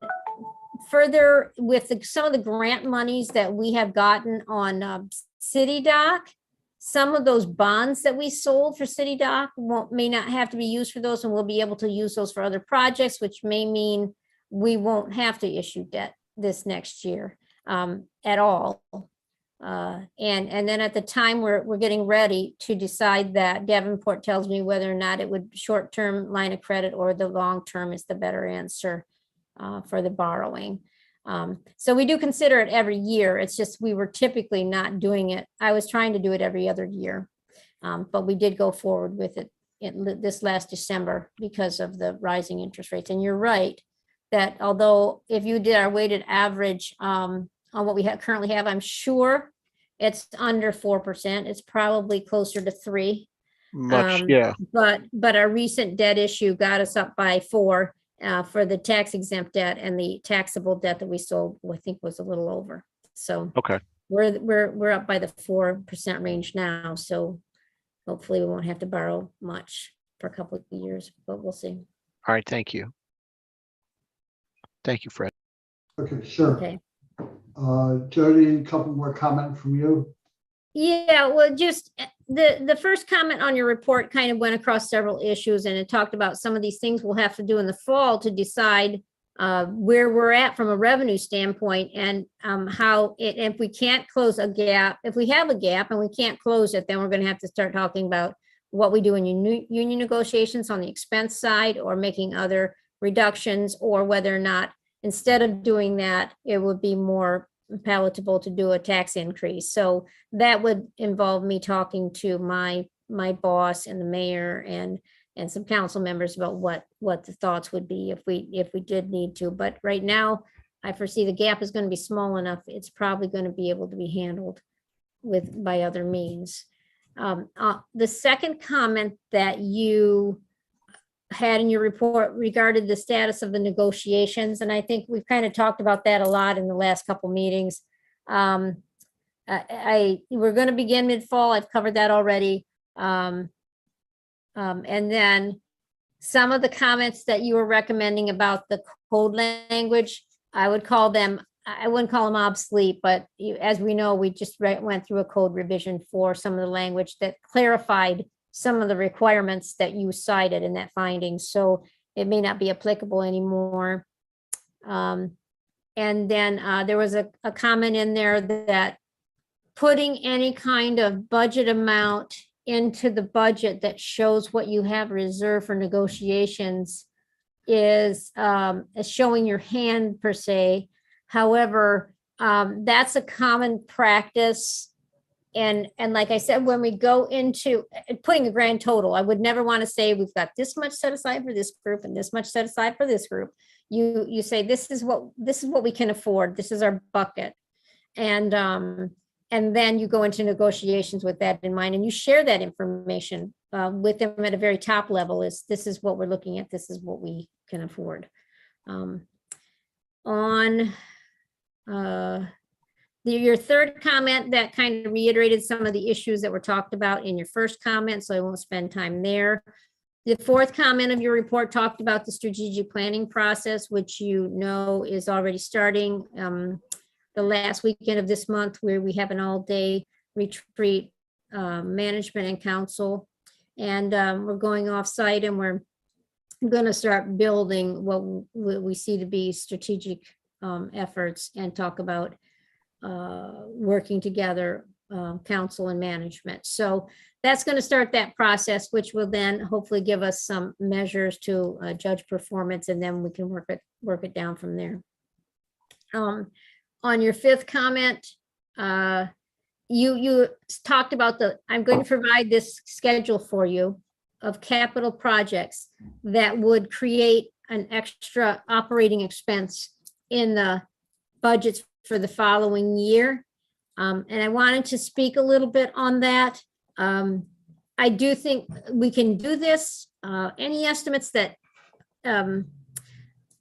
further, with some of the grant monies that we have gotten on City Dock, some of those bonds that we sold for City Dock may not have to be used for those, and we'll be able to use those for other projects, which may mean we won't have to issue debt this next year at all. And then at the time we're getting ready to decide that, Davenport tells me whether or not it would short-term line of credit or the long-term is the better answer for the borrowing. So we do consider it every year. It's just we were typically not doing it. I was trying to do it every other year, but we did go forward with it this last December because of the rising interest rates. And you're right that although if you did our weighted average on what we currently have, I'm sure it's under 4%. It's probably closer to 3. Yeah. But our recent debt issue got us up by 4. For the tax exempt debt, and the taxable debt that we sold, I think was a little over. So Okay. we're up by the 4% range now. So hopefully we won't have to borrow much for a couple of years, but we'll see. All right. Thank you. Thank you, Fred. Okay, sure. Okay. Jody, a couple more comments from you. Yeah, well, just the first comment on your report kind of went across several issues, and it talked about some of these things we'll have to do in the fall to decide where we're at from a revenue standpoint and how it, if we can't close a gap, if we have a gap and we can't close it, then we're going to have to start talking about what we do in union negotiations on the expense side or making other reductions, or whether or not instead of doing that, it would be more palatable to do a tax increase. So that would involve me talking to my boss and the mayor and some council members about what the thoughts would be if we did need to. But right now, I foresee the gap is going to be small enough. It's probably going to be able to be handled by other means. The second comment that you had in your report regarded the status of the negotiations, and I think we've kind of talked about that a lot in the last couple meetings. We're going to begin mid-fall. I've covered that already. And then some of the comments that you were recommending about the code language, I wouldn't call them obsolete, but as we know, we just went through a code revision for some of the language that clarified some of the requirements that you cited in that finding. So it may not be applicable anymore. And then there was a comment in there that putting any kind of budget amount into the budget that shows what you have reserved for negotiations is showing your hand per se. However, that's a common practice. And like I said, when we go into putting a grand total, I would never want to say we've got this much set aside for this group and this much set aside for this group. You say this is what we can afford. This is our bucket. And then you go into negotiations with that in mind, and you share that information with them at a very top level. This is what we're looking at. This is what we can afford. Your third comment that kind of reiterated some of the issues that were talked about in your first comment, so I won't spend time there. The fourth comment of your report talked about the strategic planning process, which you know is already starting. The last weekend of this month, where we have an all-day retreat, management and council, and we're going off-site, and we're going to start building what we see to be strategic efforts, and talk about working together, council and management. So that's going to start that process, which will then hopefully give us some measures to judge performance, and then we can work it down from there. On your fifth comment, you talked about I'm going to provide this schedule for you of capital projects that would create an extra operating expense in the budgets for the following year. And I wanted to speak a little bit on that. I do think we can do this. Any estimates that,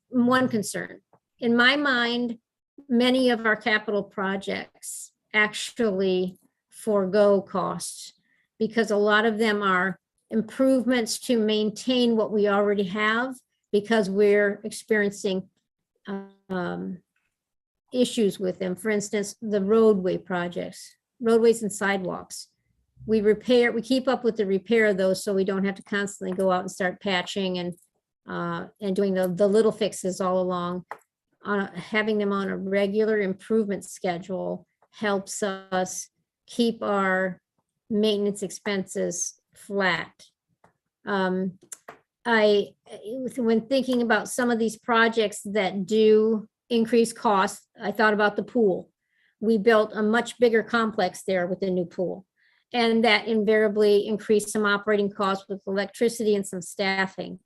one concern, in my mind, many of our capital projects actually forego costs, because a lot of them are improvements to maintain what we already have, because we're experiencing issues with them. For instance, the roadway projects, roadways and sidewalks. We keep up with the repair of those, so we don't have to constantly go out and start patching and doing the little fixes all along. Having them on a regular improvement schedule helps us keep our maintenance expenses flat. When thinking about some of these projects that do increase costs, I thought about the pool. We built a much bigger complex there with the new pool, and that invariably increased some operating costs with electricity and some staffing.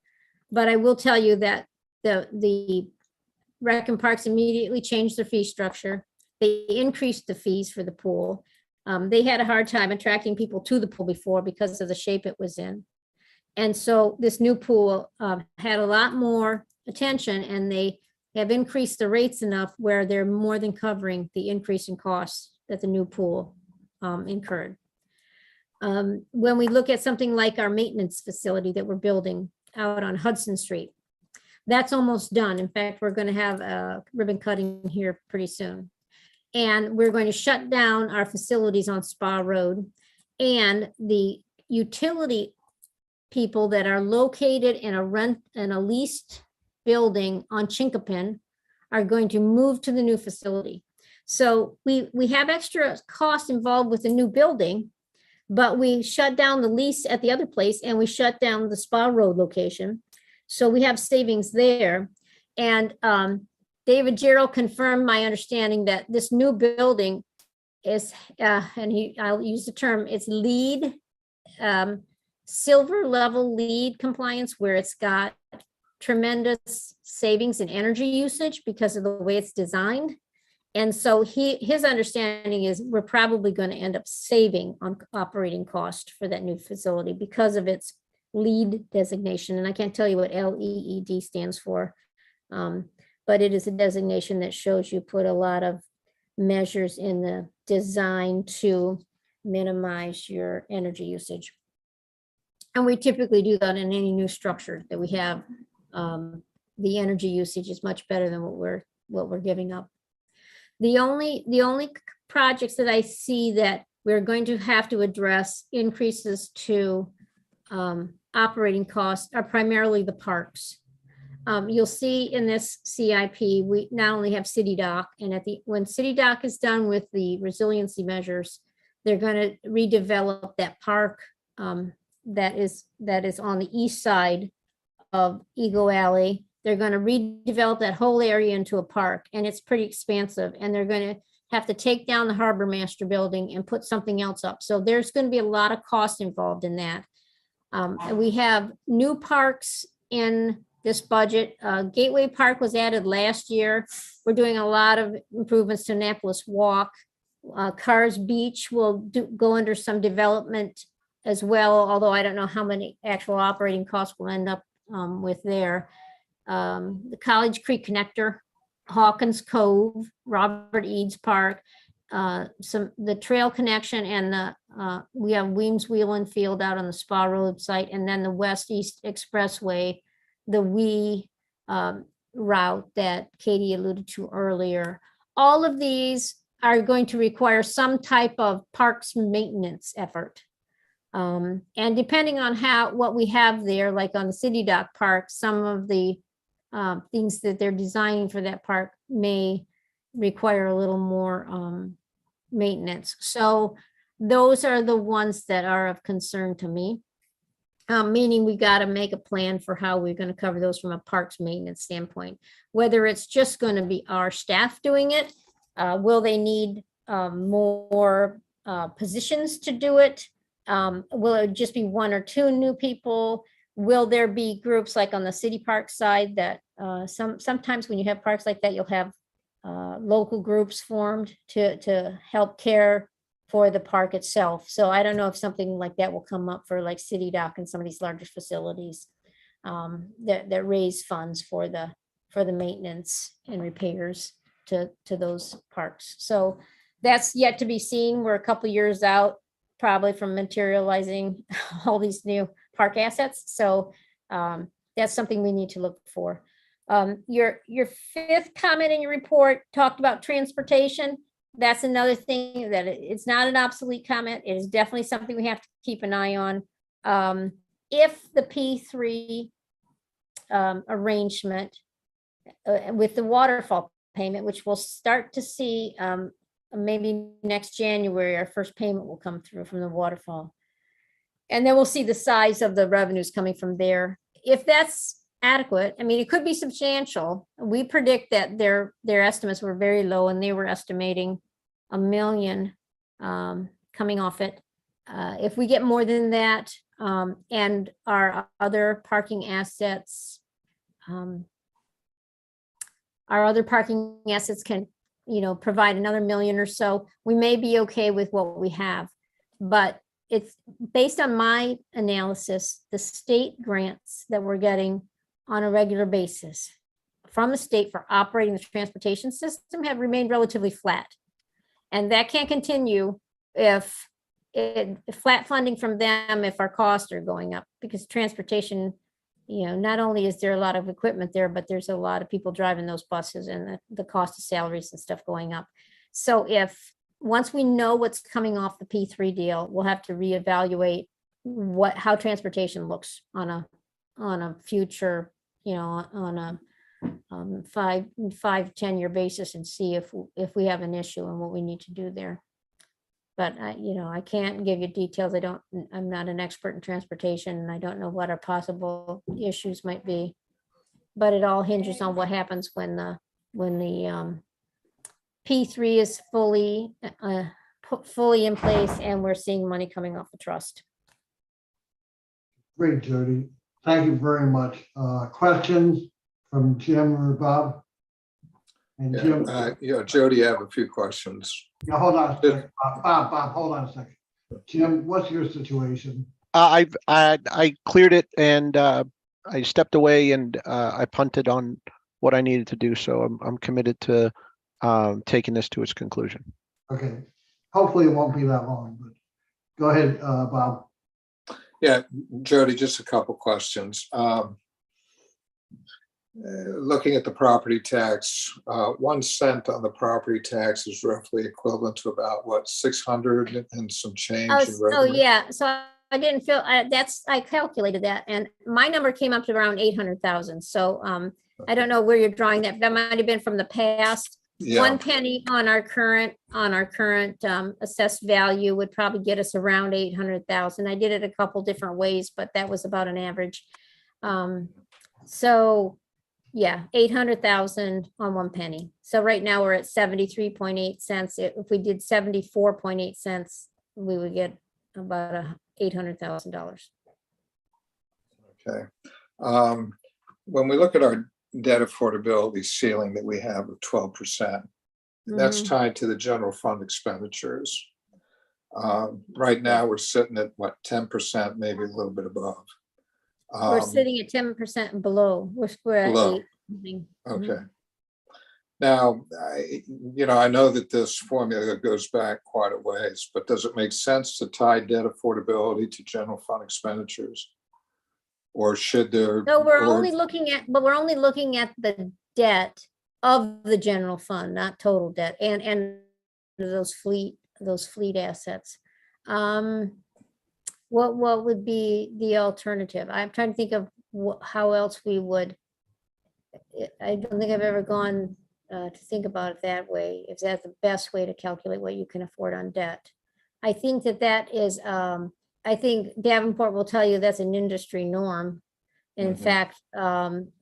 But I will tell you that the Rec and Parks immediately changed their fee structure. They increased the fees for the pool. They had a hard time attracting people to the pool before because of the shape it was in. And so this new pool had a lot more attention, and they have increased the rates enough where they're more than covering the increase in costs that the new pool incurred. When we look at something like our maintenance facility that we're building out on Hudson Street, that's almost done. In fact, we're going to have a ribbon cutting here pretty soon. And we're going to shut down our facilities on Spa Road, and the utility people that are located in a leased building on Chinkapin are going to move to the new facility. So we have extra cost involved with the new building, but we shut down the lease at the other place and we shut down the Spa Road location. So we have savings there. And David Gerald confirmed my understanding that this new building is, I'll use the term, it's LEED, silver level LEED compliance, where it's got tremendous savings in energy usage because of the way it's designed. And so his understanding is we're probably going to end up saving on operating cost for that new facility because of its LEED designation. And I can't tell you what LEED stands for, but it is a designation that shows you put a lot of measures in the design to minimize your energy usage. And we typically do that in any new structure that we have. The energy usage is much better than what we're giving up. The only projects that I see that we're going to have to address increases to operating costs are primarily the parks. You'll see in this CIP, we not only have City Dock, and when City Dock is done with the resiliency measures, they're going to redevelop that park that is on the east side of Eagle Alley. They're going to redevelop that whole area into a park, and it's pretty expansive. And they're going to have to take down the Harbor Master building and put something else up. So there's going to be a lot of cost involved in that. And we have new parks in this budget. Gateway Park was added last year. We're doing a lot of improvements to Annapolis Walk. Cars Beach will go under some development as well, although I don't know how many actual operating costs will end up with there. The College Creek Connector, Hawkins Cove, Robert Eads Park, the trail connection, and we have Weems Wheeling Field out on the Spa Road site, and then the West East Expressway, the WE route that Katie alluded to earlier. All of these are going to require some type of parks maintenance effort. And depending on what we have there, like on the City Dock Park, some of the things that they're designing for that park may require a little more maintenance. So those are the ones that are of concern to me, meaning we got to make a plan for how we're going to cover those from a parks maintenance standpoint, whether it's just going to be our staff doing it. Will they need more positions to do it? Will it just be one or two new people? Will there be groups like on the city park side that sometimes when you have parks like that, you'll have local groups formed to help care for the park itself. So I don't know if something like that will come up for like City Dock and some of these larger facilities that raise funds for the maintenance and repairs to those parks. So that's yet to be seen. We're a couple years out probably from materializing all these new park assets. So that's something we need to look for. Your fifth comment in your report talked about transportation. That's another thing that it's not an obsolete comment. It is definitely something we have to keep an eye on. If the P3 arrangement with the waterfall payment, which we'll start to see maybe next January, our first payment will come through from the waterfall. And then we'll see the size of the revenues coming from there. If that's adequate, I mean, it could be substantial. We predict that their estimates were very low, and they were estimating $1 million coming off it. If we get more than that, and our other parking assets, can, provide another $1 million or so, we may be okay with what we have. But it's based on my analysis, the state grants that we're getting on a regular basis from the state for operating the transportation system have remained relatively flat. And that can't continue if flat funding from them, if our costs are going up, because transportation, not only is there a lot of equipment there, but there's a lot of people driving those buses, and the cost of salaries and stuff going up. So once we know what's coming off the P3 deal, we'll have to reevaluate how transportation looks on a future, on a 5, 10-year basis and see if we have an issue and what we need to do there. But I can't give you details. I'm not an expert in transportation and I don't know what our possible issues might be. But it all hinges on what happens when the P3 is fully in place and we're seeing money coming off the trust. Great, Jody. Thank you very much. Questions from Jim or Bob? And Jim, Jody, I have a few questions. yeah, hold on a second. Bob, hold on a second. Jim, what's your situation? I cleared it and I stepped away and I punted on what I needed to do. So I'm committed to taking this to its conclusion. Okay, hopefully it won't be that long, but go ahead, Bob. Yeah, Jody, just a couple questions. Looking at the property tax, 1 cent on the property tax is roughly equivalent to about what, 600 and some change in So revenue? yeah, so I didn't feel, I calculated that and my number came up to around 800,000. So I don't know where you're drawing that. That might have been from the past. Yeah, 1 penny on our current assessed value would probably get us around 800,000. I did it a couple different ways, but that was about an average. So yeah, 800,000 on 1 penny. So right now we're at 73.8 cents. If we did 74.8 cents, we would get about $800,000. okay. When we look at our debt affordability ceiling that we have of 12%, that's tied to the general fund expenditures. Right now, we're sitting at what, 10%, maybe a little bit above. We're sitting at 10% below. We're at Below. 8. something. Okay. Now, I know that this formula goes back quite a ways, but does it make sense to tie debt affordability to general fund expenditures? Or should there? So we're or- only looking at the debt of the general fund, not total debt, and those fleet assets. What would be the alternative? I'm trying to think of how else we would. I don't think I've ever gone to think about it that way. If that's the best way to calculate what you can afford on debt. I think that is, I think Davenport will tell you that's an industry norm. In Mhm. fact,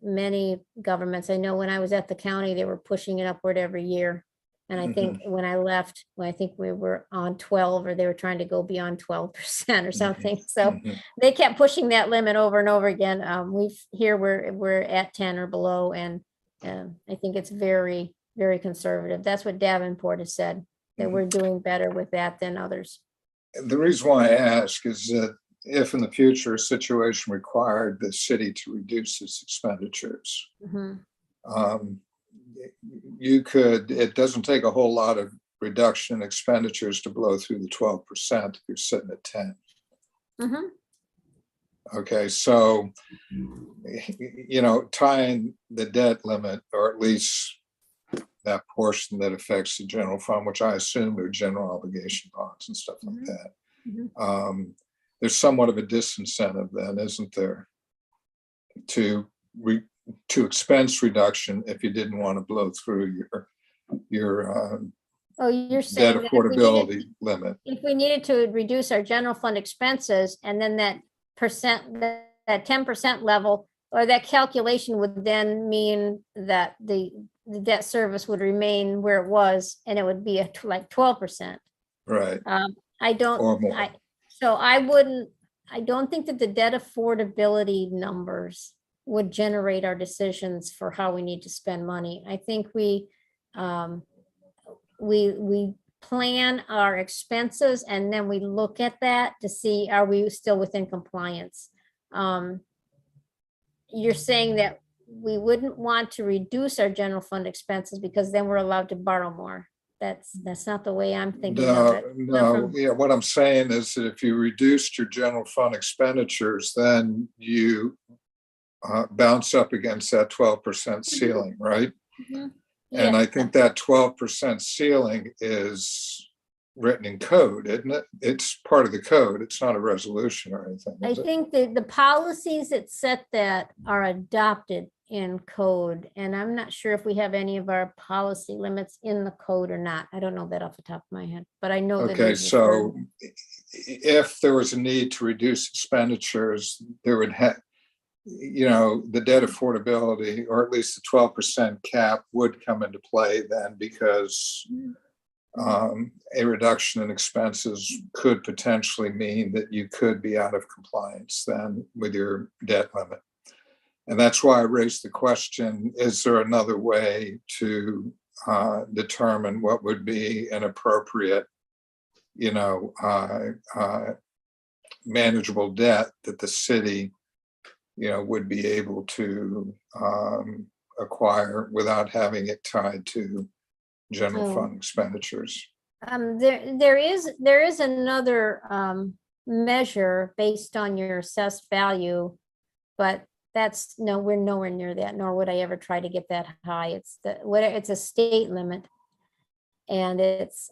many governments, I know when I was at the county, they were pushing it upward every year. And I think when I left, I think we were on 12 or they were trying to go beyond 12% or something. So Mhm. they kept pushing that limit over and over again. We're at 10 or below, and I think it's very, very conservative. That's what Davenport has said, that we're doing better with that than others. The reason why I ask is that if in the future a situation required the city to reduce its expenditures, Mhm. it doesn't take a whole lot of reduction in expenditures to blow through the 12% if you're sitting at 10. Mhm. Okay, so, tying the debt limit, or at least that portion that affects the general fund, which I assume are general obligation bonds and stuff like Mhm. that. Mhm. There's somewhat of a disincentive then, isn't there? To expense reduction if you didn't want to blow through your Oh, you're debt saying that affordability limit. if we needed to reduce our general fund expenses and then that 10% level, or that calculation would then mean that the debt service would remain where it was and it would be like 12%. Right, I don't, or more. I don't think that the debt affordability numbers would generate our decisions for how we need to spend money. I think we plan our expenses and then we look at that to see, are we still within compliance? You're saying that we wouldn't want to reduce our general fund expenses because then we're allowed to borrow more. That's not the way I'm thinking of it. No, yeah, what I'm saying is that if you reduced your general fund expenditures, then you bounce up against that 12% ceiling, right? Mhm. And Yeah. I think that 12% ceiling is written in code, isn't it? It's part of the code. It's not a resolution or anything. I is it? think that the policies that set that are adopted in code, and I'm not sure if we have any of our policy limits in the code or not. I don't know that off the top of my head, but I know that. Okay, these refer- so if there was a need to reduce expenditures, there would have, the debt affordability, or at least the 12% cap would come into play then, because a reduction in expenses could potentially mean that you could be out of compliance then with your debt limit. And that's why I raised the question, is there another way to determine what would be an appropriate, manageable debt that the city, would be able to acquire without having it tied to general Oh. fund expenditures. There is another measure based on your assessed value, but we're nowhere near that, nor would I ever try to get that high. It's a state limit. And it's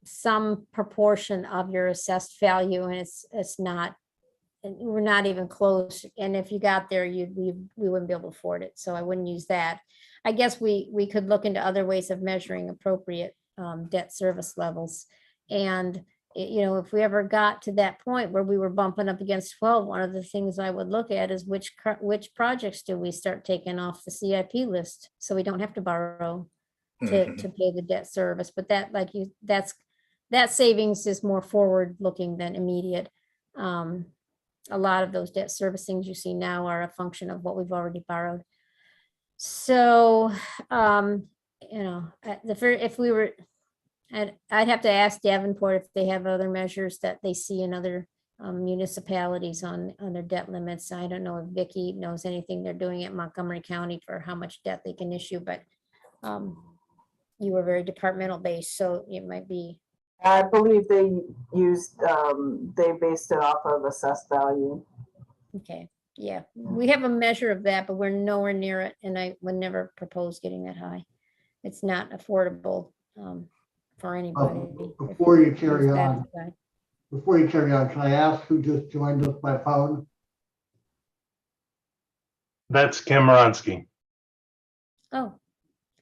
some proportion of your assessed value, and we're not even close. And if you got there, we wouldn't be able to afford it. So I wouldn't use that. I guess we could look into other ways of measuring appropriate debt service levels. And if we ever got to that point where we were bumping up against 12, one of the things I would look at is which projects do we start taking off the CIP list, so we don't have to borrow to pay the debt service. But that savings is more forward looking than immediate. A lot of those debt servicings you see now are a function of what we've already borrowed. So, if we were, I'd have to ask Davenport if they have other measures that they see in other municipalities on their debt limits. I don't know if Vicky knows anything they're doing at Montgomery County for how much debt they can issue, but you were very departmental based, so it might be. I believe they based it off of assessed value. Okay, yeah, we have a measure of that, but we're nowhere near it, and I would never propose getting that high. It's not affordable for anybody. Before you carry on, can I ask who just joined us by phone? That's Kim Moronsky. Oh,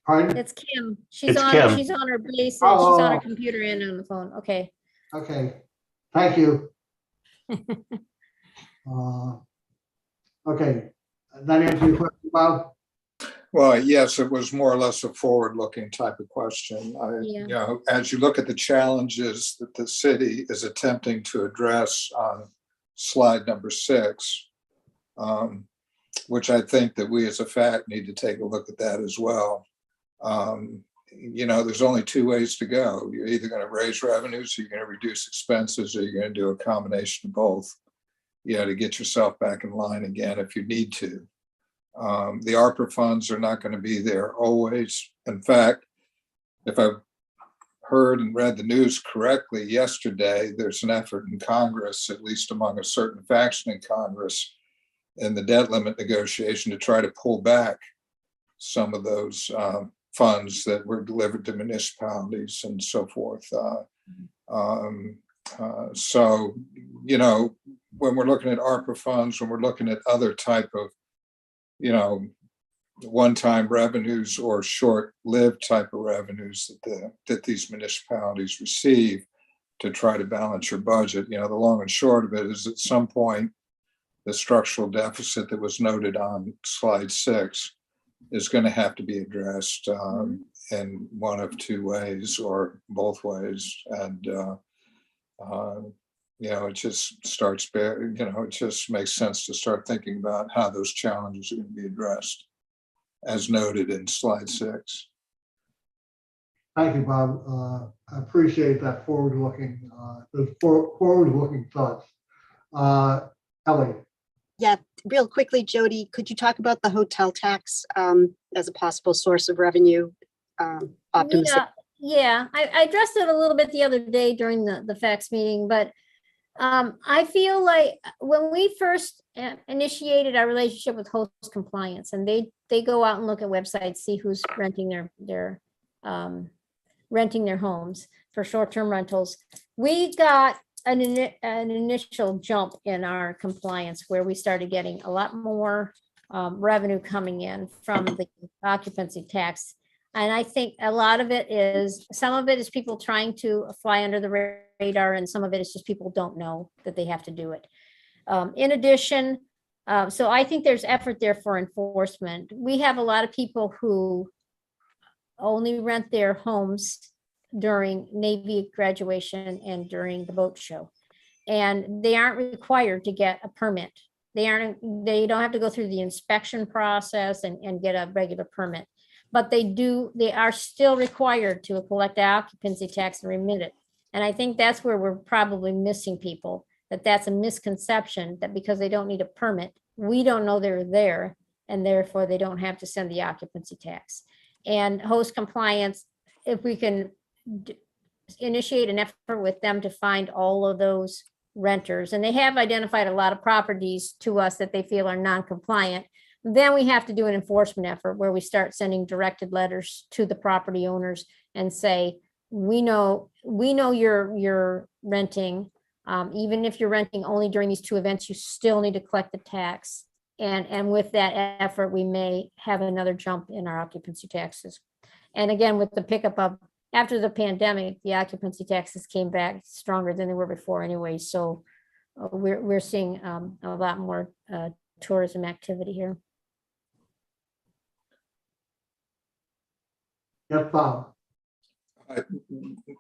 Pardon? it's Kim. It's Kim. She's on her base, she's Oh. on her computer and on the phone. Okay. Okay, thank you. Okay, that answer your question, Bob? Well, yes, it was more or less a forward-looking type of question. Yeah. As you look at the challenges that the city is attempting to address on slide number 6, which I think that we as a fact need to take a look at that as well. There's only two ways to go. You're either going to raise revenues, or you're going to reduce expenses, or you're going to do a combination of both, to get yourself back in line again if you need to. The ARPA funds are not going to be there always. In fact, if I've heard and read the news correctly yesterday, there's an effort in Congress, at least among a certain faction in Congress, in the debt limit negotiation to try to pull back some of those funds that were delivered to municipalities and so forth. So, when we're looking at ARPA funds, when we're looking at other type of, one-time revenues or short-lived type of revenues that these municipalities receive to try to balance your budget, the long and short of it is at some point, the structural deficit that was noted on slide 6 is going to have to be addressed in one of two ways or both ways. And, it just starts, it just makes sense to start thinking about how those challenges are going to be addressed, as noted in slide 6. Thank you, Bob. I appreciate that forward-looking, those forward-looking thoughts. Ellie, Yeah, real quickly, Jody, could you talk about the hotel tax as a possible source of revenue? Optimistic. Yeah, I addressed it a little bit the other day during the FACTS meeting, but I feel like when we first initiated our relationship with Host Compliance, and they go out and look at websites, see who's renting their homes. for short-term rentals. We got an initial jump in our compliance where we started getting a lot more revenue coming in from the occupancy tax. And I think a lot of it is, some of it is people trying to fly under the radar, and some of it is just people don't know that they have to do it. In addition, so I think there's effort there for enforcement. We have a lot of people who only rent their homes during Navy graduation and during the boat show. And they aren't required to get a permit. They don't have to go through the inspection process and get a regular permit. But they are still required to collect the occupancy tax and remit it. And I think that's where we're probably missing people, that's a misconception that because they don't need a permit, we don't know they're there, and therefore they don't have to send the occupancy tax. And host compliance, if we can initiate an effort with them to find all of those renters, and they have identified a lot of properties to us that they feel are non-compliant, then we have to do an enforcement effort where we start sending directed letters to the property owners and say, we know you're renting. Even if you're renting only during these two events, you still need to collect the tax. And with that effort, we may have another jump in our occupancy taxes. And again, with the pickup of, after the pandemic, the occupancy taxes came back stronger than they were before anyway. So we're seeing a lot more tourism activity here. Yes, Bob.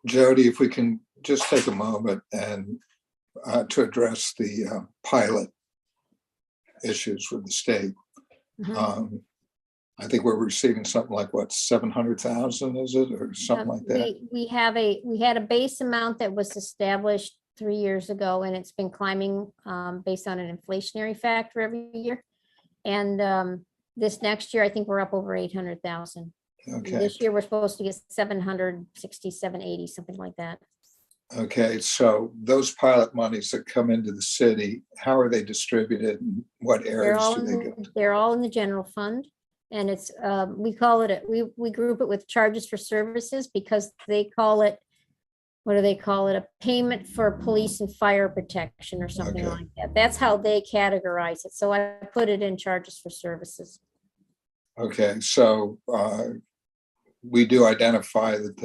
Jody, if we can just take a moment and to address the pilot issues with the state. Mhm. I think we're receiving something like, what, 700,000, is it, or something like that? We had a base amount that was established 3 years ago, and it's been climbing based on an inflationary factor every year. And this next year, I think we're up over 800,000. Okay, This year, we're supposed to get 760, 780, something like that. okay, so those pilot monies that come into the city, how are they distributed? And what They're areas all, do they go? they're all in the general fund. And it's, we call it, we group it with charges for services because they call it, what do they call it? A payment for police and fire protection or something Okay. like that. That's how they categorize it. So I put it in charges for services. Okay, so we do identify that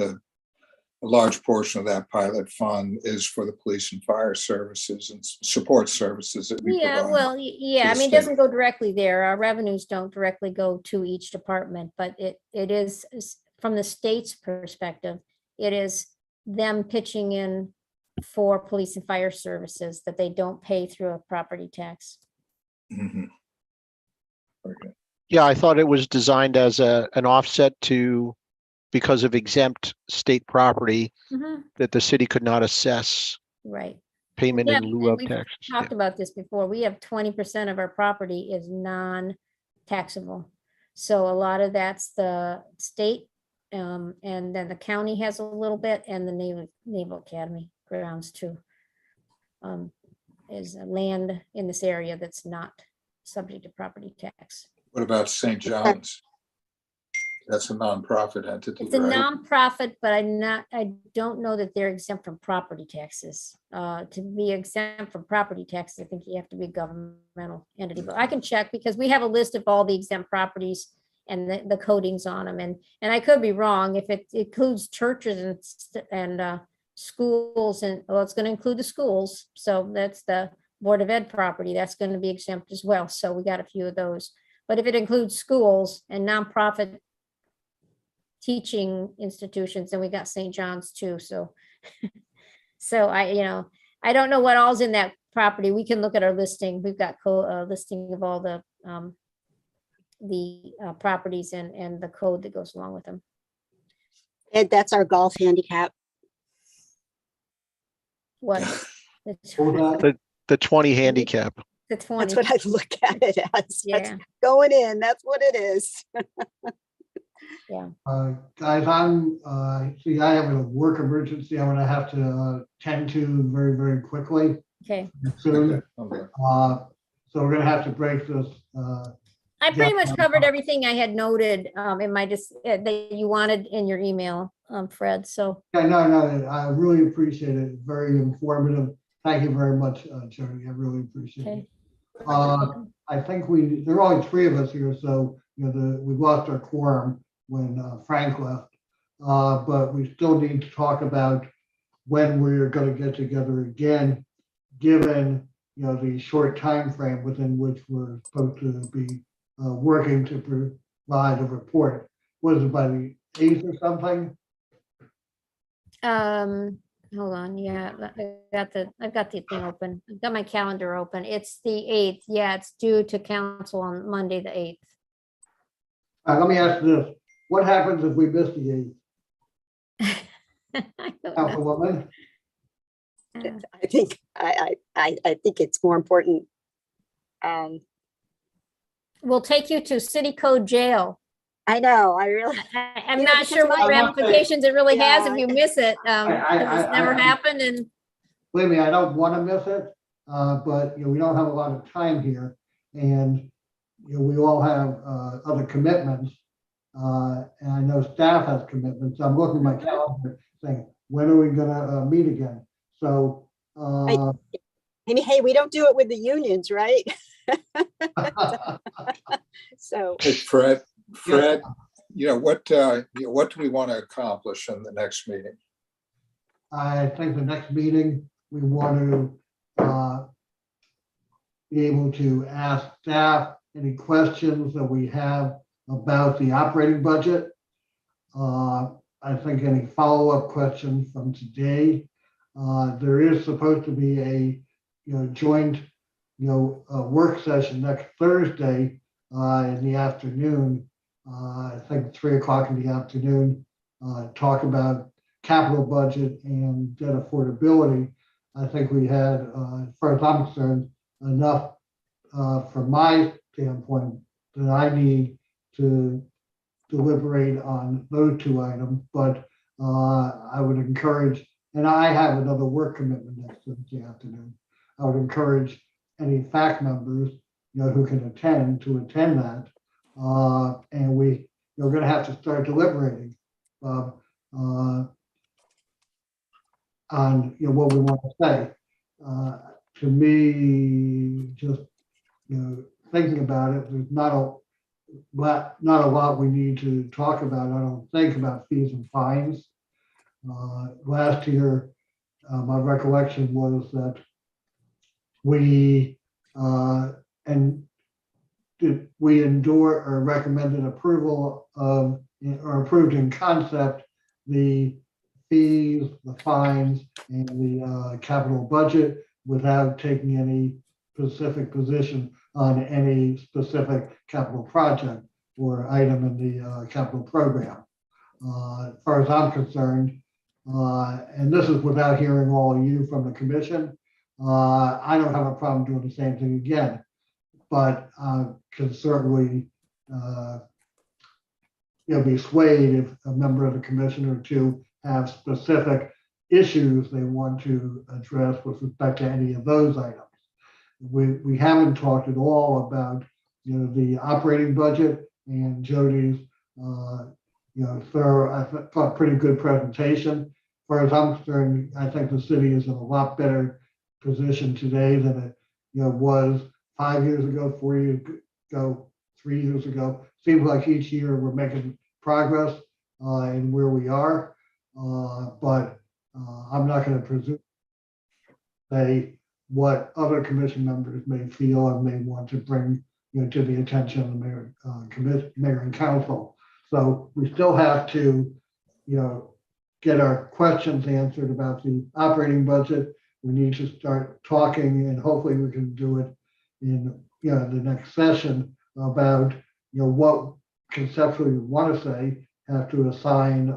a large portion of that pilot fund is for the police and fire services and support services that we Yeah, provide. well, yeah, I the mean, it state. doesn't go directly there. Our revenues don't directly go to each department, but it is from the state's perspective, it is them pitching in for police and fire services that they don't pay through a property tax. Mhm. Okay. Yeah, I thought it was designed as an offset to, because of exempt state property, that the city could not assess Right. payment Yeah, in lieu and of we've taxes. Yeah. talked about this before. We have 20% of our property is non-taxable. So a lot of that's the state, and then the county has a little bit, and the Naval Academy grounds too. Is land in this area that's not subject to property tax. What about St. John's? That's a nonprofit entity, It's a right? nonprofit, but I don't know that they're exempt from property taxes. To be exempt from property taxes, I think you have to be a governmental entity, but I can check because we have a list of all the exempt properties and the codings on them. And I could be wrong if it includes churches and schools, and well, it's going to include the schools. So that's the Board of Ed property. That's going to be exempt as well. So we got a few of those. But if it includes schools and nonprofit teaching institutions, and we got St. John's too. So, so I don't know what all's in that property. We can look at our listing. We've got listing of all the properties and the code that goes along with them. Ed, that's our golf handicap. What? What was that? The 20 handicap. The 20. That's what I look at it as. That's Yeah, going in. That's what it is. Guys, see, I have a work emergency I'm gonna have to tend to very, very quickly okay. soon. Okay. So we're gonna have to break this. I pretty Yeah. much covered everything I had noted in my that you wanted in your email. Fred, so. Yeah, no, I really appreciate it. Very informative. Thank you very much, Jody. I really appreciate it. Okay. I think there are only three of us here, so, we lost our quorum when Frank left. But we still need to talk about when we're going to get together again, given, the short time frame within which we're supposed to be working to provide a report. Was it by the 8th or something? Hold on, yeah, I've got the thing open. I've got my calendar open. It's the 8th. Yeah, it's due to council on Monday, the 8th. Let me ask you this. What happens if we miss the 8th? I don't know. Councilwoman? I think, I think it's more important. We'll take you to city code jail. I know, I really, I'm Yeah, not because sure what I'm not saying- ramifications it really has if Yeah, you miss it. 'Cause it's never I- happened and Believe me, I don't want to miss it, but we don't have a lot of time here, and we all have other commitments, and I know staff has commitments. I'm looking at my calendar, saying, when are we gonna meet again? So. I mean, hey, we don't do it with the unions, right? So, Hey, Fred, what do we want to accomplish in the next meeting? I think the next meeting, we want to be able to ask staff any questions that we have about the operating budget. I think any follow-up questions from today. There is supposed to be a, joint, work session next Thursday in the afternoon. I think 3 o'clock in the afternoon, talk about capital budget and debt affordability. I think we had, as far as I'm concerned, enough from my standpoint that I need to deliberate on those two items, but I would encourage, and I have another work commitment next Thursday afternoon. I would encourage any fact members, who can attend to attend that. And we're going to have to start deliberating on what we want to say. To me, just thinking about it, there's not a lot we need to talk about. I don't think about fees and fines. Last year, my recollection was that we endure or recommended approval of or approved in concept the fees, the fines, and the capital budget without taking any specific position on any specific capital project or item in the capital program. As far as I'm concerned, and this is without hearing all of you from the commission, I don't have a problem doing the same thing again, but can certainly be swayed if a member of the commission or two have specific issues they want to address with respect to any of those items. We haven't talked at all about the operating budget and Jody's thorough, I thought, pretty good presentation. As far as I'm concerned, I think the city is in a lot better position today than it was 5 years ago, 4 years ago, 3 years ago. Seems like each year we're making progress in where we are, but I'm not going to presume say what other commission members may feel and may want to bring to the attention of the mayor, mayor and council. So we still have to get our questions answered about the operating budget. We need to start talking, and hopefully we can do it in the next session about what conceptually we want to say. Have to assign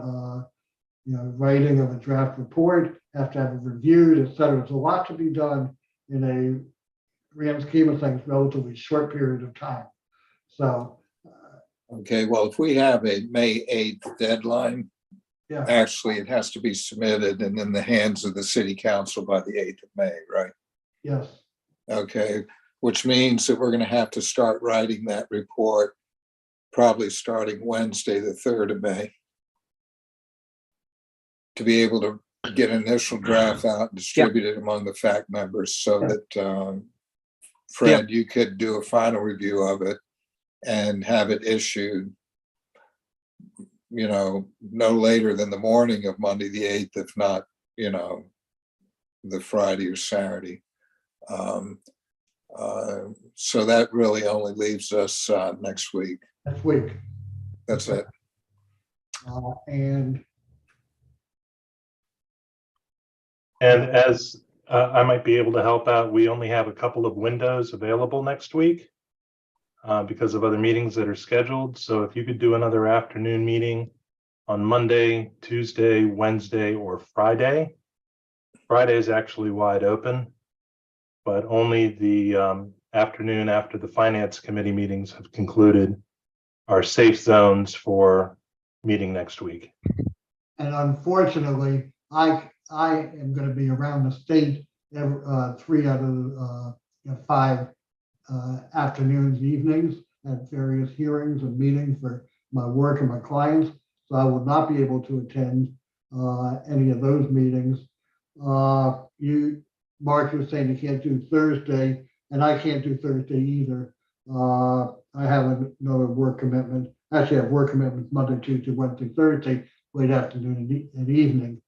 writing of a draft report, have to have it reviewed, et cetera. There's a lot to be done in a grand scheme of things, relatively short period of time. So, Okay, well, if we have a May 8th deadline, yeah, actually, it has to be submitted and in the hands of the city council by the 8th of May, right? yes, Okay, which means that we're going to have to start writing that report probably starting Wednesday, the 3rd of May. to be able to get an initial draft out and distribute it among the FAC members so that, Fred, you could do a final review of it and have it issued, no later than the morning of Monday, the 8th, if not, the Friday or Saturday. So that really only leaves us next week. Next week. That's it. And And as I might be able to help out, we only have a couple of windows available next week because of other meetings that are scheduled. So if you could do another afternoon meeting on Monday, Tuesday, Wednesday, or Friday. Friday is actually wide open, but only the afternoon after the Finance Committee meetings have concluded are safe zones for meeting next week. And unfortunately, I am going to be around the state 3 out of 5 afternoons, evenings at various hearings and meetings for my work and my clients. So I will not be able to attend any of those meetings. Mark, you're saying you can't do Thursday, and I can't do Thursday either. I have another work commitment. Actually, I have work commitments Monday, Tuesday, Wednesday, Thursday, late afternoon and evening.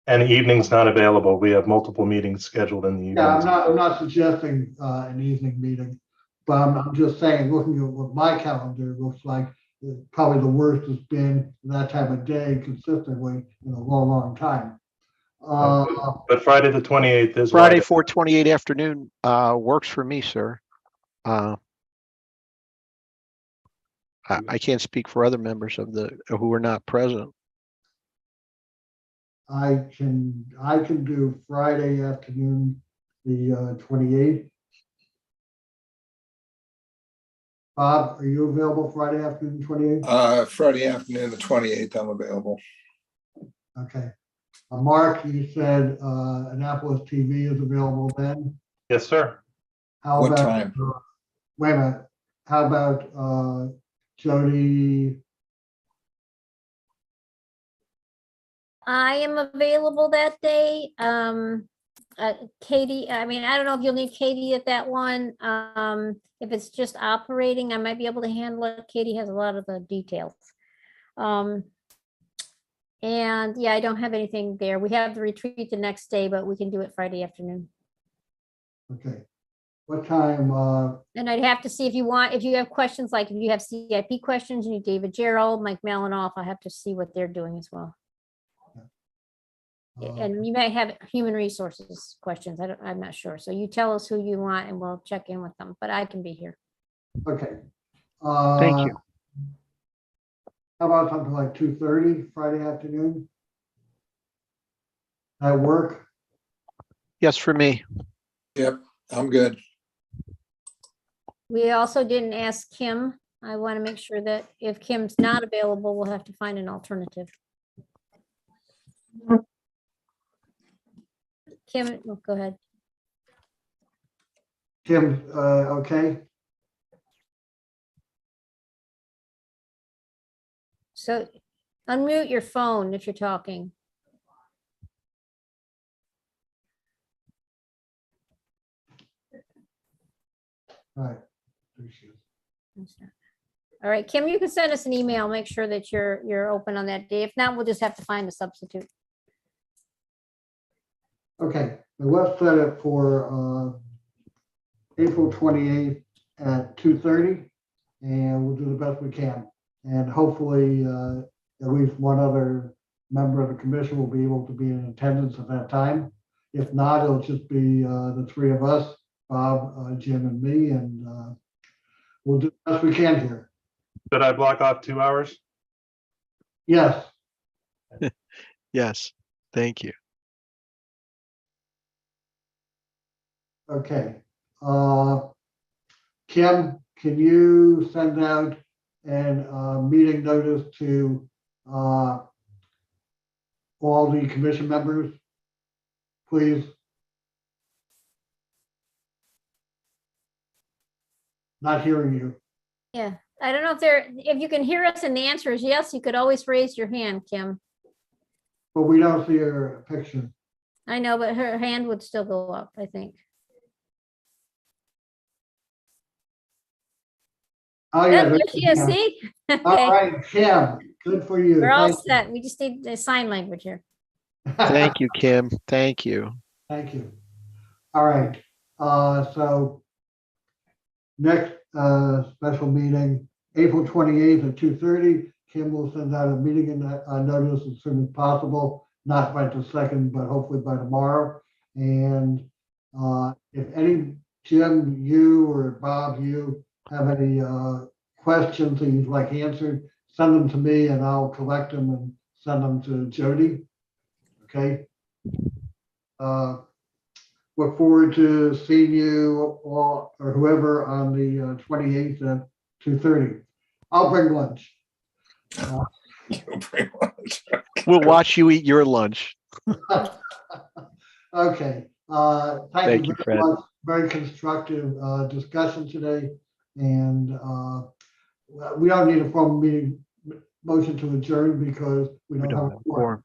And evening's not available. We have multiple meetings scheduled in the evenings. Yeah, I'm not suggesting an evening meeting, but I'm just saying, looking at what my calendar looks like, probably the worst has been that time of day consistently in a long, long time. But Friday the 28th is Friday, wide open. 4:28 afternoon works for me, sir. I can't speak for other members of who are not present. I can do Friday afternoon, the 28th. Bob, are you available Friday afternoon, 28th? Friday afternoon, the 28th, I'm available. Okay. Mark, you said Annapolis TV is available then. Yes, sir. How What about, time? Wait a minute. How about Jody? I am available that day. Katie, I mean, I don't know if you'll need Katie at that one. If it's just operating, I might be able to handle it. Katie has a lot of the details. And yeah, I don't have anything there. We have the retreat the next day, but we can do it Friday afternoon. Okay. What time? And I'd have to see if you have questions, like if you have CIP questions, you need David Gerald, Mike Malinoff, I have to see what they're doing as well. And you might have human resources questions. I'm not sure. So you tell us who you want and we'll check in with them, but I can be here. Okay. Thank you. How about something like 2:30 Friday afternoon? That work? Yes, for me. Yep, I'm good. We also didn't ask Kim. I want to make sure that if Kim's not available, we'll have to find an alternative. Kim, oh, go ahead. Kim, okay? So unmute your phone if you're talking. All right. There she is. All right, Kim, you can send us an email, make sure that you're open on that day. If not, we'll just have to find a substitute. Okay, so let's set it for April 28th at 2:30, and we'll do the best we can. And hopefully, at least one other member of the commission will be able to be in attendance at that time. If not, it'll just be the three of us, Bob, Jim, and me, and we'll do the best we can here. Should I block off 2 hours? Yes, Yes, thank you. okay. Kim, can you send out a meeting notice to all the commission members, please? Not hearing you. Yeah, I don't know if you can hear us and the answer is yes, you could always raise your hand, Kim. but we don't see her picture. I know, but her hand would still go up, I think. Oh, Yep, yeah. there there's she is, Kim. see? All Okay, right, Kim, good for you. we're all Thank you. set. We just need the sign language here. Thank you, Kim. Thank you. Thank you. All right, so next special meeting, April 28th at 2:30. Kim will send out a meeting notice as soon as possible, not right this second, but hopefully by tomorrow. And if any, Jim, you or Bob, you have any questions that you'd like answered, send them to me and I'll collect them and send them to Jody. Okay? Look forward to seeing you all or whoever on the 28th at 2:30. I'll bring lunch. We'll watch you eat your lunch. Okay, Thank thank you, you Fred. very much. Very constructive discussion today. And we don't need a formal meeting motion to adjourn because we don't have a quorum.